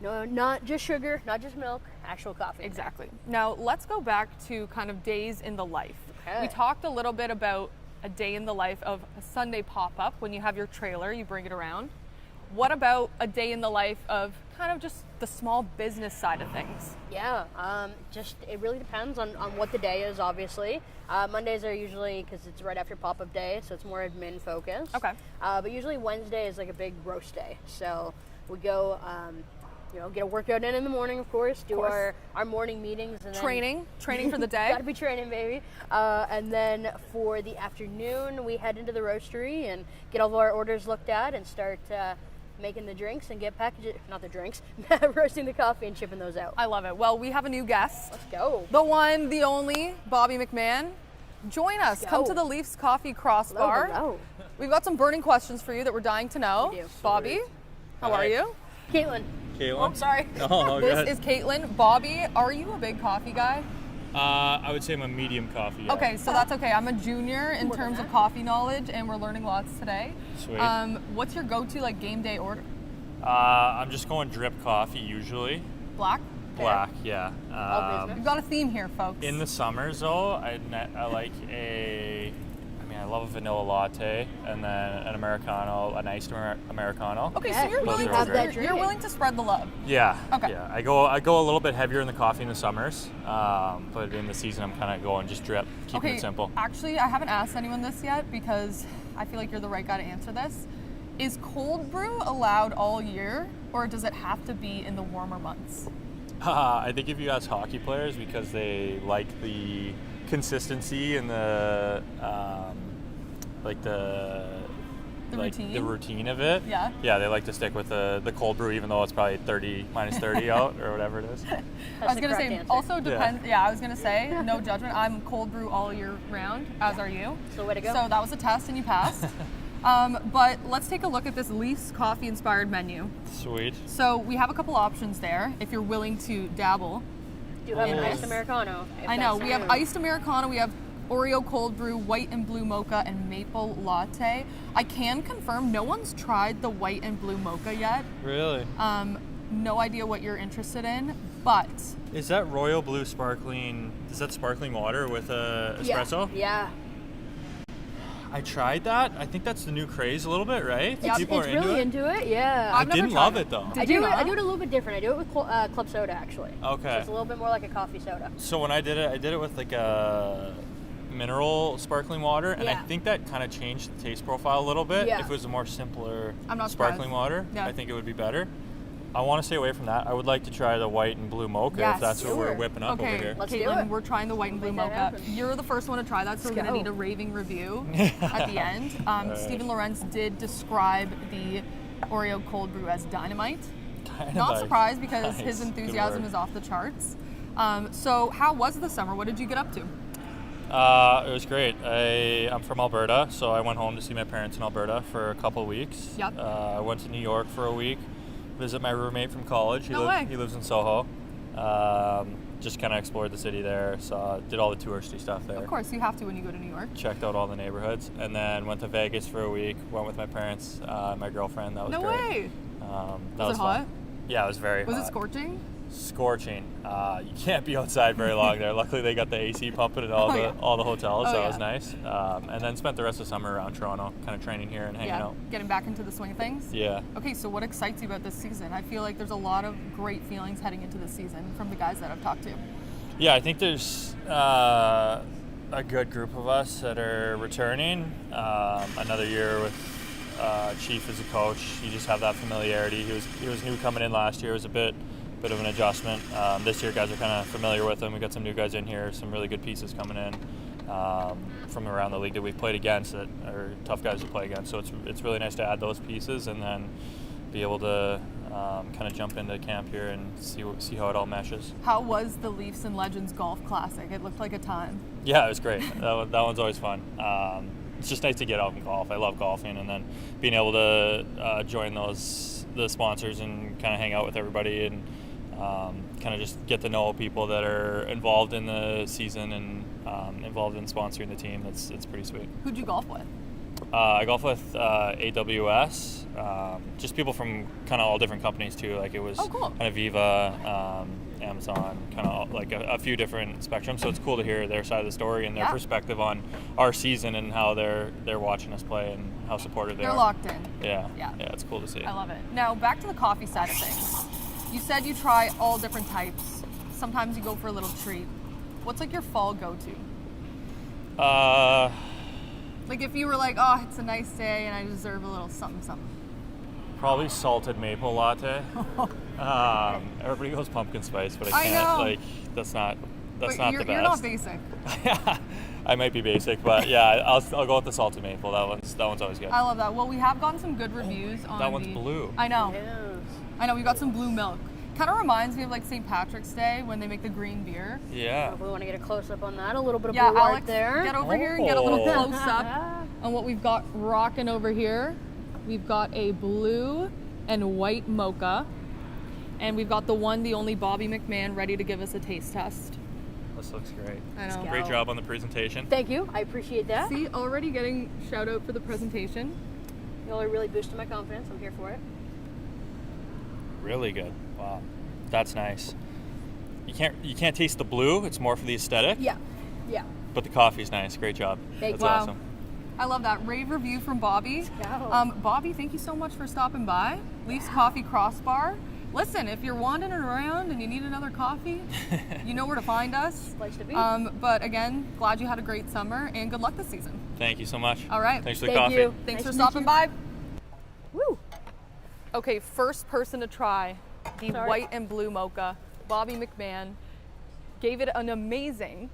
Speaker 2: No, not just sugar, not just milk, actual coffee.
Speaker 1: Exactly. Now, let's go back to kind of days in the life.
Speaker 2: Okay.
Speaker 1: We talked a little bit about a day in the life of a Sunday pop-up. When you have your trailer, you bring it around. What about a day in the life of kind of just the small business side of things?
Speaker 2: Yeah, just it really depends on what the day is, obviously. Mondays are usually, because it's right after pop-up day, so it's more admin focused.
Speaker 1: Okay.
Speaker 2: But usually Wednesday is like a big roast day. So we go, get a workout in the morning, of course, do
Speaker 1: course.
Speaker 2: our morning meetings. And then
Speaker 1: Training for the day.
Speaker 2: Gotta be training, baby. And then for the afternoon, we head into the roastery and get all of our orders looked at and start making the drinks and get not the drinks, roasting the coffee and shipping those out.
Speaker 1: I love it. Well, we have a new guest.
Speaker 2: Let's go.
Speaker 1: The one, the only, Bobby McMann. Join us.
Speaker 2: Let's
Speaker 1: Come
Speaker 2: go.
Speaker 1: to the Leafs Coffee Crossbar.
Speaker 2: Hello.
Speaker 1: We've got some burning questions for you that we're dying to know.
Speaker 2: We do.
Speaker 1: Bobby, how are you?
Speaker 2: Caitlyn.
Speaker 1: Oh, sorry.
Speaker 10: Oh,
Speaker 1: This
Speaker 10: good.
Speaker 1: is Caitlyn. Bobby, are you a big coffee guy?
Speaker 10: I would say I'm a medium coffee. Yeah.
Speaker 1: Okay, so that's okay. I'm a junior in terms of coffee knowledge, and we're learning lots today.
Speaker 10: Sweet.
Speaker 1: What's your go-to game day order?
Speaker 10: I'm just going drip coffee usually.
Speaker 1: Black?
Speaker 10: Black, yeah.
Speaker 2: All business.
Speaker 1: We've got a theme here, folks.
Speaker 10: In the summers though, I like I love a vanilla latte and then an Americano, an iced Americano.
Speaker 1: Okay,
Speaker 2: Yeah,
Speaker 1: so you're
Speaker 10: those
Speaker 1: willing
Speaker 10: are
Speaker 1: to
Speaker 10: all great.
Speaker 1: you're willing to spread the love.
Speaker 10: Yeah.
Speaker 1: Okay.
Speaker 10: Yeah. I go a little bit heavier in the coffee in the summers, but in the season I'm kind of going just drip, keeping
Speaker 1: Okay,
Speaker 10: it simple.
Speaker 1: actually, I haven't asked anyone this yet because I feel like you're the right guy to answer this. Is cold brew allowed all year, or does it have to be in the warmer months?
Speaker 10: I think if you ask hockey players, because they like the consistency and the
Speaker 1: routine?
Speaker 10: the routine of it.
Speaker 1: Yeah.
Speaker 10: Yeah, they like to stick with the cold brew, even though it's probably minus 30 out or whatever it is.
Speaker 1: I was
Speaker 2: That's the
Speaker 1: gonna
Speaker 2: correct
Speaker 1: say
Speaker 2: answer.
Speaker 1: also depends. Yeah, I was gonna say no judgment. I'm cold brew all year round, as are you.
Speaker 2: It's the way to go.
Speaker 1: So that was a test, and you passed. But let's take a look at this Leafs coffee inspired menu.
Speaker 10: Sweet.
Speaker 1: So we have a couple options there if you're willing to dabble.
Speaker 2: Do you have an
Speaker 1: Yes.
Speaker 2: iced Americano? if
Speaker 1: I know
Speaker 2: that's
Speaker 1: we have
Speaker 2: you.
Speaker 1: iced Americano, we have Oreo cold brew, white and blue mocha, and maple latte. I can confirm no one's tried the white and blue mocha yet.
Speaker 10: Really?
Speaker 1: No idea what you're interested in, but
Speaker 10: Is that Royal Blue sparkling? Is that sparkling water with espresso?
Speaker 2: Yeah.
Speaker 10: I tried that. I think that's the new craze a little bit, right?
Speaker 1: Yeah,
Speaker 10: People
Speaker 2: It's
Speaker 10: are into
Speaker 2: really
Speaker 10: it.
Speaker 2: into it. Yeah.
Speaker 10: I
Speaker 1: I've never
Speaker 10: didn't
Speaker 1: tried
Speaker 10: love
Speaker 1: it.
Speaker 10: it though.
Speaker 1: Did you
Speaker 2: I
Speaker 1: not?
Speaker 2: do it a little bit different. I do it with club soda actually.
Speaker 10: Okay.
Speaker 2: So it's a little bit more like a coffee soda.
Speaker 10: So when I did it with like a mineral sparkling water, and I
Speaker 2: Yeah.
Speaker 10: think that kind of changed the taste profile a little bit.
Speaker 2: Yeah.
Speaker 10: If it was a more simpler
Speaker 1: I'm not
Speaker 10: sparkling
Speaker 1: surprised.
Speaker 10: water,
Speaker 1: Yeah.
Speaker 10: I think it would be better. I want to stay away from that. I would like to try the white and blue mocha
Speaker 1: Yes.
Speaker 10: if that's what we're
Speaker 2: Sure.
Speaker 10: whipping up
Speaker 1: okay,
Speaker 10: over here.
Speaker 2: Let's do
Speaker 1: Caitlyn,
Speaker 2: it.
Speaker 1: we're trying the white and blue
Speaker 2: Make that
Speaker 1: mocha.
Speaker 2: happen.
Speaker 1: You're the first one to try that, so we're
Speaker 2: Let's
Speaker 1: gonna
Speaker 2: go.
Speaker 1: need a raving review at the end. Stephen Lorentz did describe the Oreo cold brew as dynamite. Not
Speaker 10: Dynamite.
Speaker 1: surprised because
Speaker 10: Nice.
Speaker 1: his
Speaker 10: Good
Speaker 1: enthusiasm
Speaker 10: word.
Speaker 1: is off the charts. So how was the summer? What did you get up to?
Speaker 10: It was great. I'm from Alberta, so I went home to see my parents in Alberta for a couple of weeks.
Speaker 1: Yep.
Speaker 10: I went to New York for a week, visit my roommate from college.
Speaker 1: No way.
Speaker 10: He lives in Soho. just kind of explored the city there. Did all the touristy stuff there.
Speaker 1: Of course, you have to when you go to New York.
Speaker 10: Checked out all the neighborhoods, and then went to Vegas for a week. Went with my parents, my girlfriend. That was
Speaker 1: No
Speaker 10: great.
Speaker 1: way.
Speaker 10: That
Speaker 1: Was it
Speaker 10: fun.
Speaker 1: hot?
Speaker 10: Yeah, it was very hot.
Speaker 1: Was it scorching?
Speaker 10: Scorching. You can't be outside very long there. Luckily, they got the AC pumping in all the hotels, so it was nice. And then spent the rest of the summer around Toronto, kind of training here and hanging out.
Speaker 1: Getting back into the swing of things?
Speaker 10: Yeah.
Speaker 1: Okay, so what excites you about this season? I feel like there's a lot of great feelings heading into this season from the guys that I've talked to.
Speaker 10: Yeah, I think there's a good group of us that are returning. Another year with Chief as a coach. You just have that familiarity. He was new coming in last year. It was a bit of an adjustment. This year, guys are kind of familiar with him. We got some new guys in here, some really good pieces coming in from around the league that we've played against that are tough guys to play against. So it's really nice to add those pieces and then be able to kind of jump into camp here and see how it all meshes.
Speaker 1: How was the Leafs and Legends Golf Classic? It looked like a time.
Speaker 10: Yeah, it was great. That one's always fun. It's just nice to get out and golf. I love golfing, and then being able to join the sponsors and kind of hang out with everybody and kind of just get to know people that are involved in the season and involved in sponsoring the team. It's pretty sweet.
Speaker 1: Who'd you golf with?
Speaker 10: I golf with AWS, just people from kind of all different companies too. Like it was
Speaker 1: cool.
Speaker 10: kind of Viva, Amazon, kind of like a few different spectrums. So it's cool to hear their side of the story and their perspective on our season and how they're watching us play and how supportive they are.
Speaker 1: They're locked in.
Speaker 10: Yeah, it's cool to see.
Speaker 1: I love it. Now back to the coffee side of things. You said you try all different types. Sometimes you go for a little treat. What's like your fall go-to? Like if you were like, oh, it's a nice day and I deserve a little something.
Speaker 10: Probably salted maple latte. Everybody goes pumpkin spice, but I can't.
Speaker 1: know.
Speaker 10: Like that's not the best.
Speaker 1: You're not basic.
Speaker 10: I might be basic, but yeah, I'll go with the salted maple. That one's always good.
Speaker 1: I love that. Well, we have gotten some good reviews on
Speaker 10: that one's blue.
Speaker 1: I know.
Speaker 2: Yes.
Speaker 1: I know. We got some blue milk. Kind of reminds me of like St. Patrick's Day when they make the green beer.
Speaker 10: Yeah.
Speaker 2: We want to get a close up on that. A little bit of
Speaker 1: Yeah,
Speaker 2: blue art
Speaker 1: Alex,
Speaker 2: there.
Speaker 1: get over here and get a little
Speaker 10: Oh.
Speaker 1: close up on what we've got rocking over here. We've got a blue and white mocha. And we've got the only Bobby McMann ready to give us a taste test.
Speaker 10: This looks great.
Speaker 1: I know.
Speaker 10: Great job on the presentation.
Speaker 2: Thank you. I appreciate that.
Speaker 1: See, already getting shout out for the presentation.
Speaker 2: Y'all are really boosting my confidence. I'm here for it.
Speaker 10: Really good. Wow. That's nice. You can't taste the blue. It's more for the aesthetic.
Speaker 2: Yeah.
Speaker 10: But the coffee's nice. Great job.
Speaker 2: Thank
Speaker 10: That's
Speaker 2: you.
Speaker 10: awesome.
Speaker 1: I love that. Rave review from Bobby.
Speaker 2: Go.
Speaker 1: Bobby, thank you so much for stopping by. Leafs Coffee Crossbar. Listen, if you're wandering around and you need another coffee, you know where to find us.
Speaker 2: Place to be.
Speaker 1: But again, glad you had a great summer and good luck this season.
Speaker 10: Thank you so much.
Speaker 1: All right.
Speaker 10: Thanks for the
Speaker 2: Thank
Speaker 10: coffee.
Speaker 2: you.
Speaker 1: Thanks
Speaker 2: Nice
Speaker 1: for
Speaker 2: to meet
Speaker 1: stopping
Speaker 2: you.
Speaker 1: by.
Speaker 2: Woo.
Speaker 1: Okay, first person to try the
Speaker 2: Sorry.
Speaker 1: white and blue mocha. Bobby McMann gave it an amazing.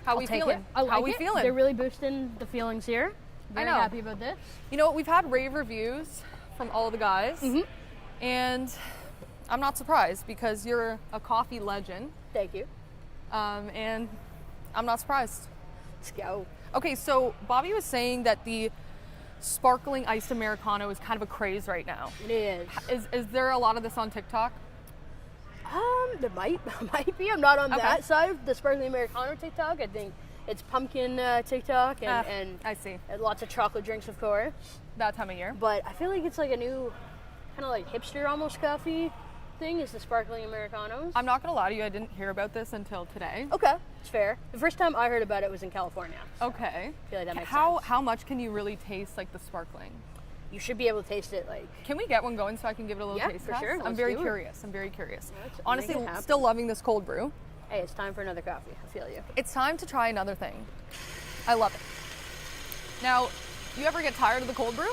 Speaker 1: How
Speaker 2: I'll
Speaker 1: we
Speaker 2: take
Speaker 1: feeling?
Speaker 2: it. I like
Speaker 1: How we
Speaker 2: it.
Speaker 1: feeling?
Speaker 2: They're really boosting the feelings here. Very
Speaker 1: know.
Speaker 2: happy about this.
Speaker 1: You know what? We've had rave reviews from all the guys, and I'm not surprised because you're a coffee legend,
Speaker 2: Thank you.
Speaker 1: and I'm not surprised.
Speaker 2: Let's go.
Speaker 1: Okay, so Bobby was saying that the sparkling iced Americano is kind of a craze right now.
Speaker 2: It is.
Speaker 1: Is there a lot of this on TikTok?
Speaker 2: There might be. I'm not on
Speaker 1: Okay.
Speaker 2: that side. The sparkling Americano TikTok. I think it's pumpkin TikTok and
Speaker 1: I see.
Speaker 2: lots of chocolate drinks, of course.
Speaker 1: That time of year.
Speaker 2: But I feel like it's like a new, kind of like hipster almost coffee thing. Is the sparkling Americanos?
Speaker 1: I'm not gonna lie to you, I didn't hear about this until today.
Speaker 2: Okay, it's fair. The first time I heard about it was in California.
Speaker 1: Okay.
Speaker 2: I feel like that makes
Speaker 1: How
Speaker 2: sense.
Speaker 1: how much can you really taste like the sparkling?
Speaker 2: You should be able to taste it like.
Speaker 1: Can we get one going so I can give it a little
Speaker 2: Yeah,
Speaker 1: taste
Speaker 2: for
Speaker 1: test?
Speaker 2: sure.
Speaker 1: I'm
Speaker 2: Let's
Speaker 1: very
Speaker 2: do it.
Speaker 1: curious. I'm very curious.
Speaker 2: Let's
Speaker 1: Honestly,
Speaker 2: make it happen.
Speaker 1: still loving this cold brew.
Speaker 2: Hey, it's time for another coffee. I feel you.
Speaker 1: It's time to try another thing. I love it. Now, you ever get tired of the cold brew?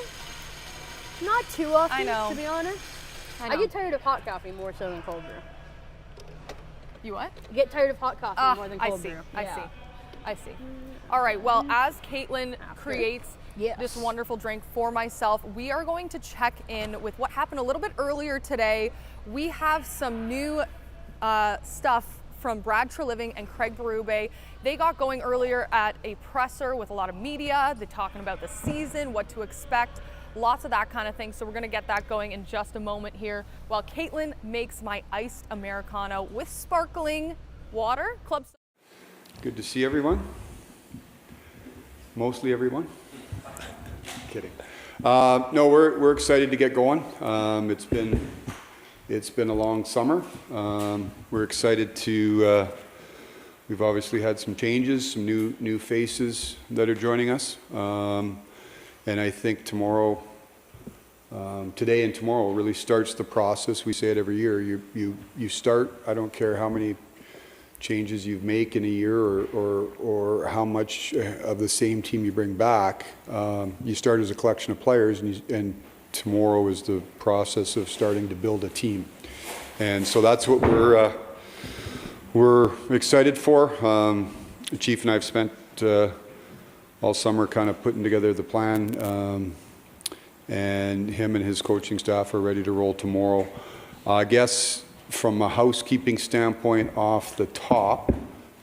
Speaker 2: Not too often,
Speaker 1: I know.
Speaker 2: to be honest.
Speaker 1: I
Speaker 2: I
Speaker 1: know.
Speaker 2: get tired of hot coffee more so than cold brew.
Speaker 1: You what?
Speaker 2: I get tired of hot coffee more than
Speaker 1: I
Speaker 2: cold
Speaker 1: see.
Speaker 2: brew.
Speaker 1: I
Speaker 2: Yeah.
Speaker 1: see. I see. All right. Well, as Caitlyn creates
Speaker 2: Yes.
Speaker 1: this wonderful drink for myself, we are going to check in with what happened a little bit earlier today. We have some new stuff from Brad Treliving and Craig Berube. They got going earlier at a presser with a lot of media. They're talking about the season, what to expect, lots of that kind of thing. So we're gonna get that going in just a moment here while Caitlyn makes my iced Americano with sparkling water.
Speaker 11: Good to see everyone. Mostly everyone. Kidding. No, we're excited to get going. It's been a long summer. We're excited to. We've obviously had some changes, some new faces that are joining us, and I think tomorrow, today and tomorrow, really starts the process. We say it every year. You start. I don't care how many changes you make in a year or how much of the same team you bring back. You start as a collection of players, and tomorrow is the process of starting to build a team. And so that's what we're excited for. The Chief and I have spent all summer kind of putting together the plan, and him and his coaching staff are ready to roll tomorrow. I guess from a housekeeping standpoint off the top,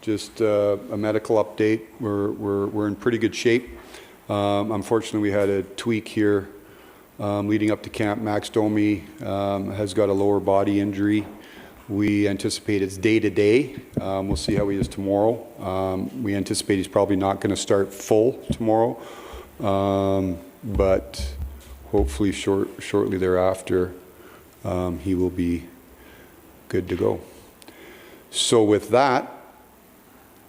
Speaker 11: just a medical update. We're in pretty good shape. Unfortunately, we had a tweak here leading up to camp. Max Domi has got a lower body injury. We anticipate it's day to day. We'll see how he is tomorrow. We anticipate he's probably not going to start full tomorrow, but hopefully shortly thereafter he will be good to go. So with that,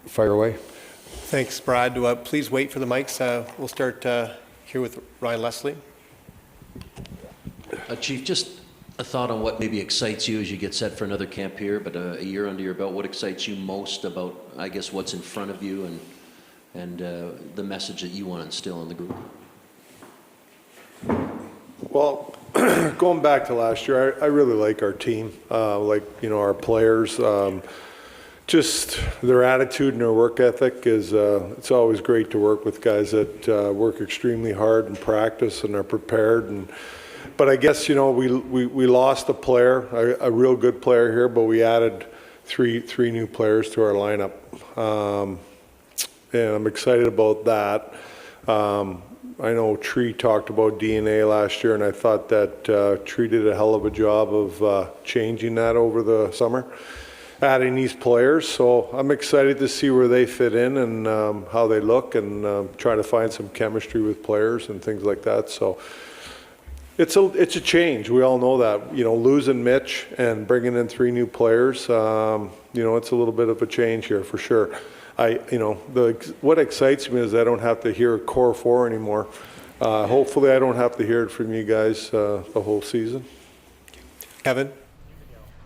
Speaker 11: fire away.
Speaker 12: Thanks, Brad. Please wait for the mics. We'll start here with Ryan Leslie.
Speaker 4: Chief, just a thought on what maybe excites you as you get set for another camp here, but a year under your belt. What excites you most about, I guess, what's in front of you and the message that you want to instill in the group?
Speaker 13: Well, going back to last year, I really like our team, our players. Just their attitude and their work ethic is, it's always great to work with guys that work extremely hard and practice and are prepared. But I guess, we lost a player, a real good player here, but we added three new players to our lineup. And I'm excited about that. I know Tree talked about DNA last year, and I thought that Tree did a hell of a job of changing that over the summer, adding these players. So I'm excited to see where they fit in and how they look, and try to find some chemistry with players and things like that. So it's a change. We all know that. Losing Mitch and bringing in three new players, it's a little bit of a change here for sure. What excites me is I don't have to hear core four anymore. Hopefully I don't have to hear it from you guys the whole season.
Speaker 12: Kevin?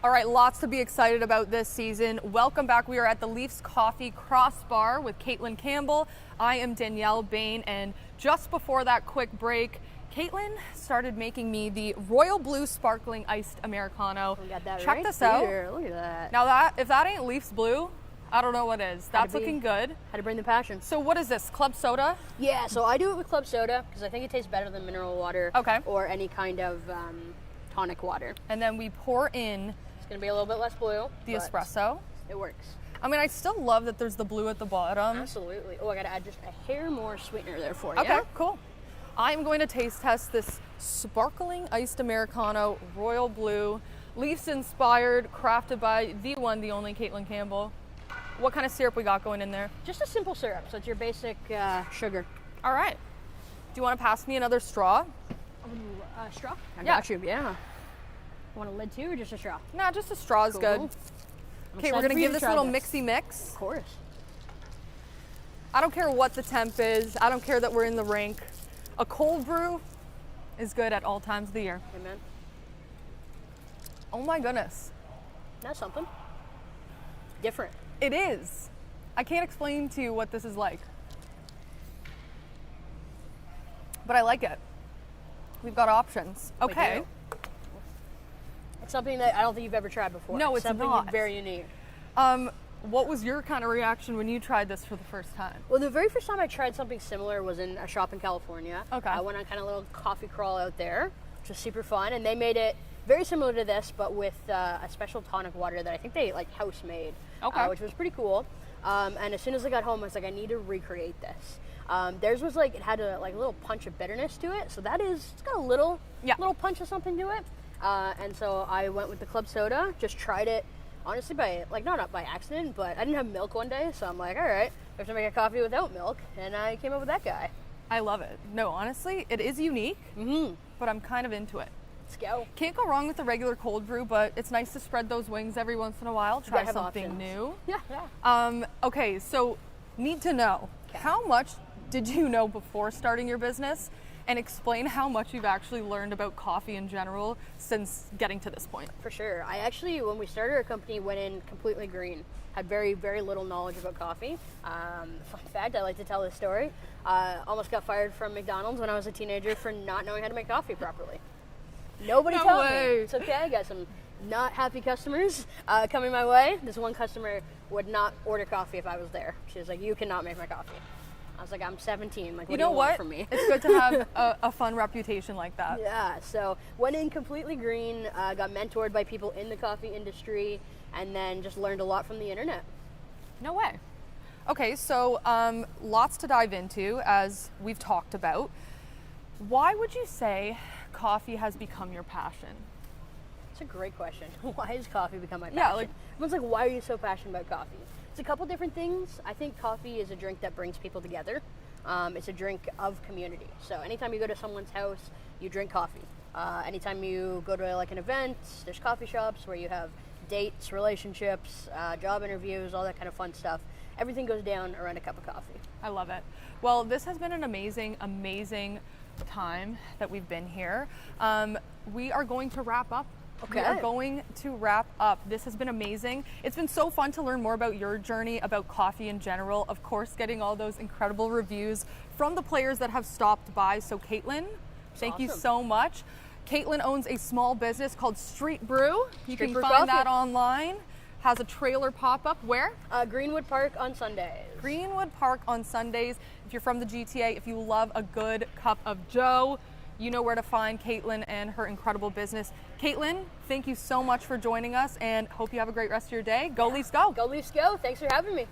Speaker 1: All right, lots to be excited about this season. Welcome back. We are at the Leafs Coffee Crossbar with Caitlyn Campbell. I am Danielle Bain, and just before that quick break, Caitlyn started making me the Royal Blue Sparkling Iced Americano.
Speaker 2: We got that.
Speaker 1: Check
Speaker 2: right
Speaker 1: this
Speaker 2: here.
Speaker 1: out.
Speaker 2: Look at that.
Speaker 1: Now if that ain't Leafs Blue, I don't know what is. That's looking good.
Speaker 2: Had to bring the passion.
Speaker 1: So what is this, club soda?
Speaker 2: Yeah, so I do it with club soda because I think it tastes better than mineral water.
Speaker 1: Okay.
Speaker 2: Or any kind of tonic water.
Speaker 1: And then we pour in.
Speaker 2: It's going to be a little bit less blue.
Speaker 1: The espresso.
Speaker 2: It works.
Speaker 1: I mean, I still love that there's the blue at the bottom.
Speaker 2: Absolutely. Oh, I got to add just a hair more sweetener there for you.
Speaker 1: Okay, cool. I'm going to taste test this sparkling iced Americano, Royal Blue, Leafs inspired, crafted by the one, the only Caitlyn Campbell. What kind of syrup we got going in there?
Speaker 2: Just a simple syrup, so it's your basic sugar.
Speaker 1: All right. Do you want to pass me another straw?
Speaker 2: Straw? I got you, yeah. Want a lid too, or just a straw?
Speaker 1: Nah, just a straw is good. Okay, we're going to give this a little mixy mix.
Speaker 2: Of course.
Speaker 1: I don't care what the temp is. I don't care that we're in the rink. A cold brew is good at all times of the year.
Speaker 2: Amen.
Speaker 1: Oh my goodness.
Speaker 2: That's something. Different.
Speaker 1: It is. I can't explain to you what this is like. But I like it. We've got options. Okay.
Speaker 2: It's something that I don't think you've ever tried before.
Speaker 1: No, it's
Speaker 2: something
Speaker 1: not.
Speaker 2: Very unique.
Speaker 1: What was your kind of reaction when you tried this for the first time?
Speaker 2: Well, the very first time I tried something similar was in a shop in California.
Speaker 1: Okay.
Speaker 2: I went on kind of a little coffee crawl out there, which was super fun, and they made it very similar to this, but with a special tonic water that I think they like house made, which was pretty cool. And as soon as I got home, I was like, I need to recreate this. Theirs was like, it had a little punch of bitterness to it, so it's got a little punch of something to it. And so I went with the club soda, just tried it, honestly not by accident, but I didn't have milk one day, so I'm like, all right, I have to make a coffee without milk, and I came up with that guy.
Speaker 1: I love it. No, honestly, it is unique, but I'm kind of into it.
Speaker 2: Let's go.
Speaker 1: Can't go wrong with the regular cold brew, but it's nice to spread those wings every once in a while, try something
Speaker 2: options.
Speaker 1: new.
Speaker 2: Yeah.
Speaker 1: Okay, so need to know, how much did you know before starting your business? And explain how much you've actually learned about coffee in general since getting to this point.
Speaker 2: For sure. I actually, when we started our company, went in completely green. Had very, very little knowledge about coffee. Fun fact, I like to tell this story. Almost got fired from McDonald's when I was a teenager for not knowing how to make coffee properly. Nobody taught me. It's okay. I got some not happy customers coming my way. This one customer would not order coffee if I was there. She was like, "You cannot make my coffee." I was like, I'm 17. Like, what do you want from me?
Speaker 1: It's good to have a fun reputation like that.
Speaker 2: Yeah, so went in completely green, got mentored by people in the coffee industry, and then just learned a lot from the internet.
Speaker 1: No way. Okay, so lots to dive into, as we've talked about. Why would you say coffee has become your passion?
Speaker 2: That's a great question. Why has coffee become my passion?
Speaker 1: Yeah, like,
Speaker 2: everyone's like, why are you so passionate about coffee? It's a couple different things. I think coffee is a drink that brings people together. It's a drink of community. So anytime you go to someone's house, you drink coffee. Anytime you go to like an event, there's coffee shops where you have dates, relationships, job interviews, all that kind of fun stuff. Everything goes down around a cup of coffee.
Speaker 1: I love it. Well, this has been an amazing, amazing time that we've been here. We are going to wrap up.
Speaker 2: Okay.
Speaker 1: We are going to wrap up. This has been amazing. It's been so fun to learn more about your journey, about coffee in general. Of course, getting all those incredible reviews from the players that have stopped by. So Caitlyn, thank you so much. Caitlyn owns a small business called Street Brew. You can find that online. Has a trailer pop-up where?
Speaker 2: Greenwood Park on Sundays.
Speaker 1: Greenwood Park on Sundays. If you're from the GTA, if you love a good cup of Joe, you know where to find Caitlyn and her incredible business. Caitlyn, thank you so much for joining us, and hope you have a great rest of your day. Go Leafs, go!
Speaker 2: Go Leafs, go! Thanks for having me.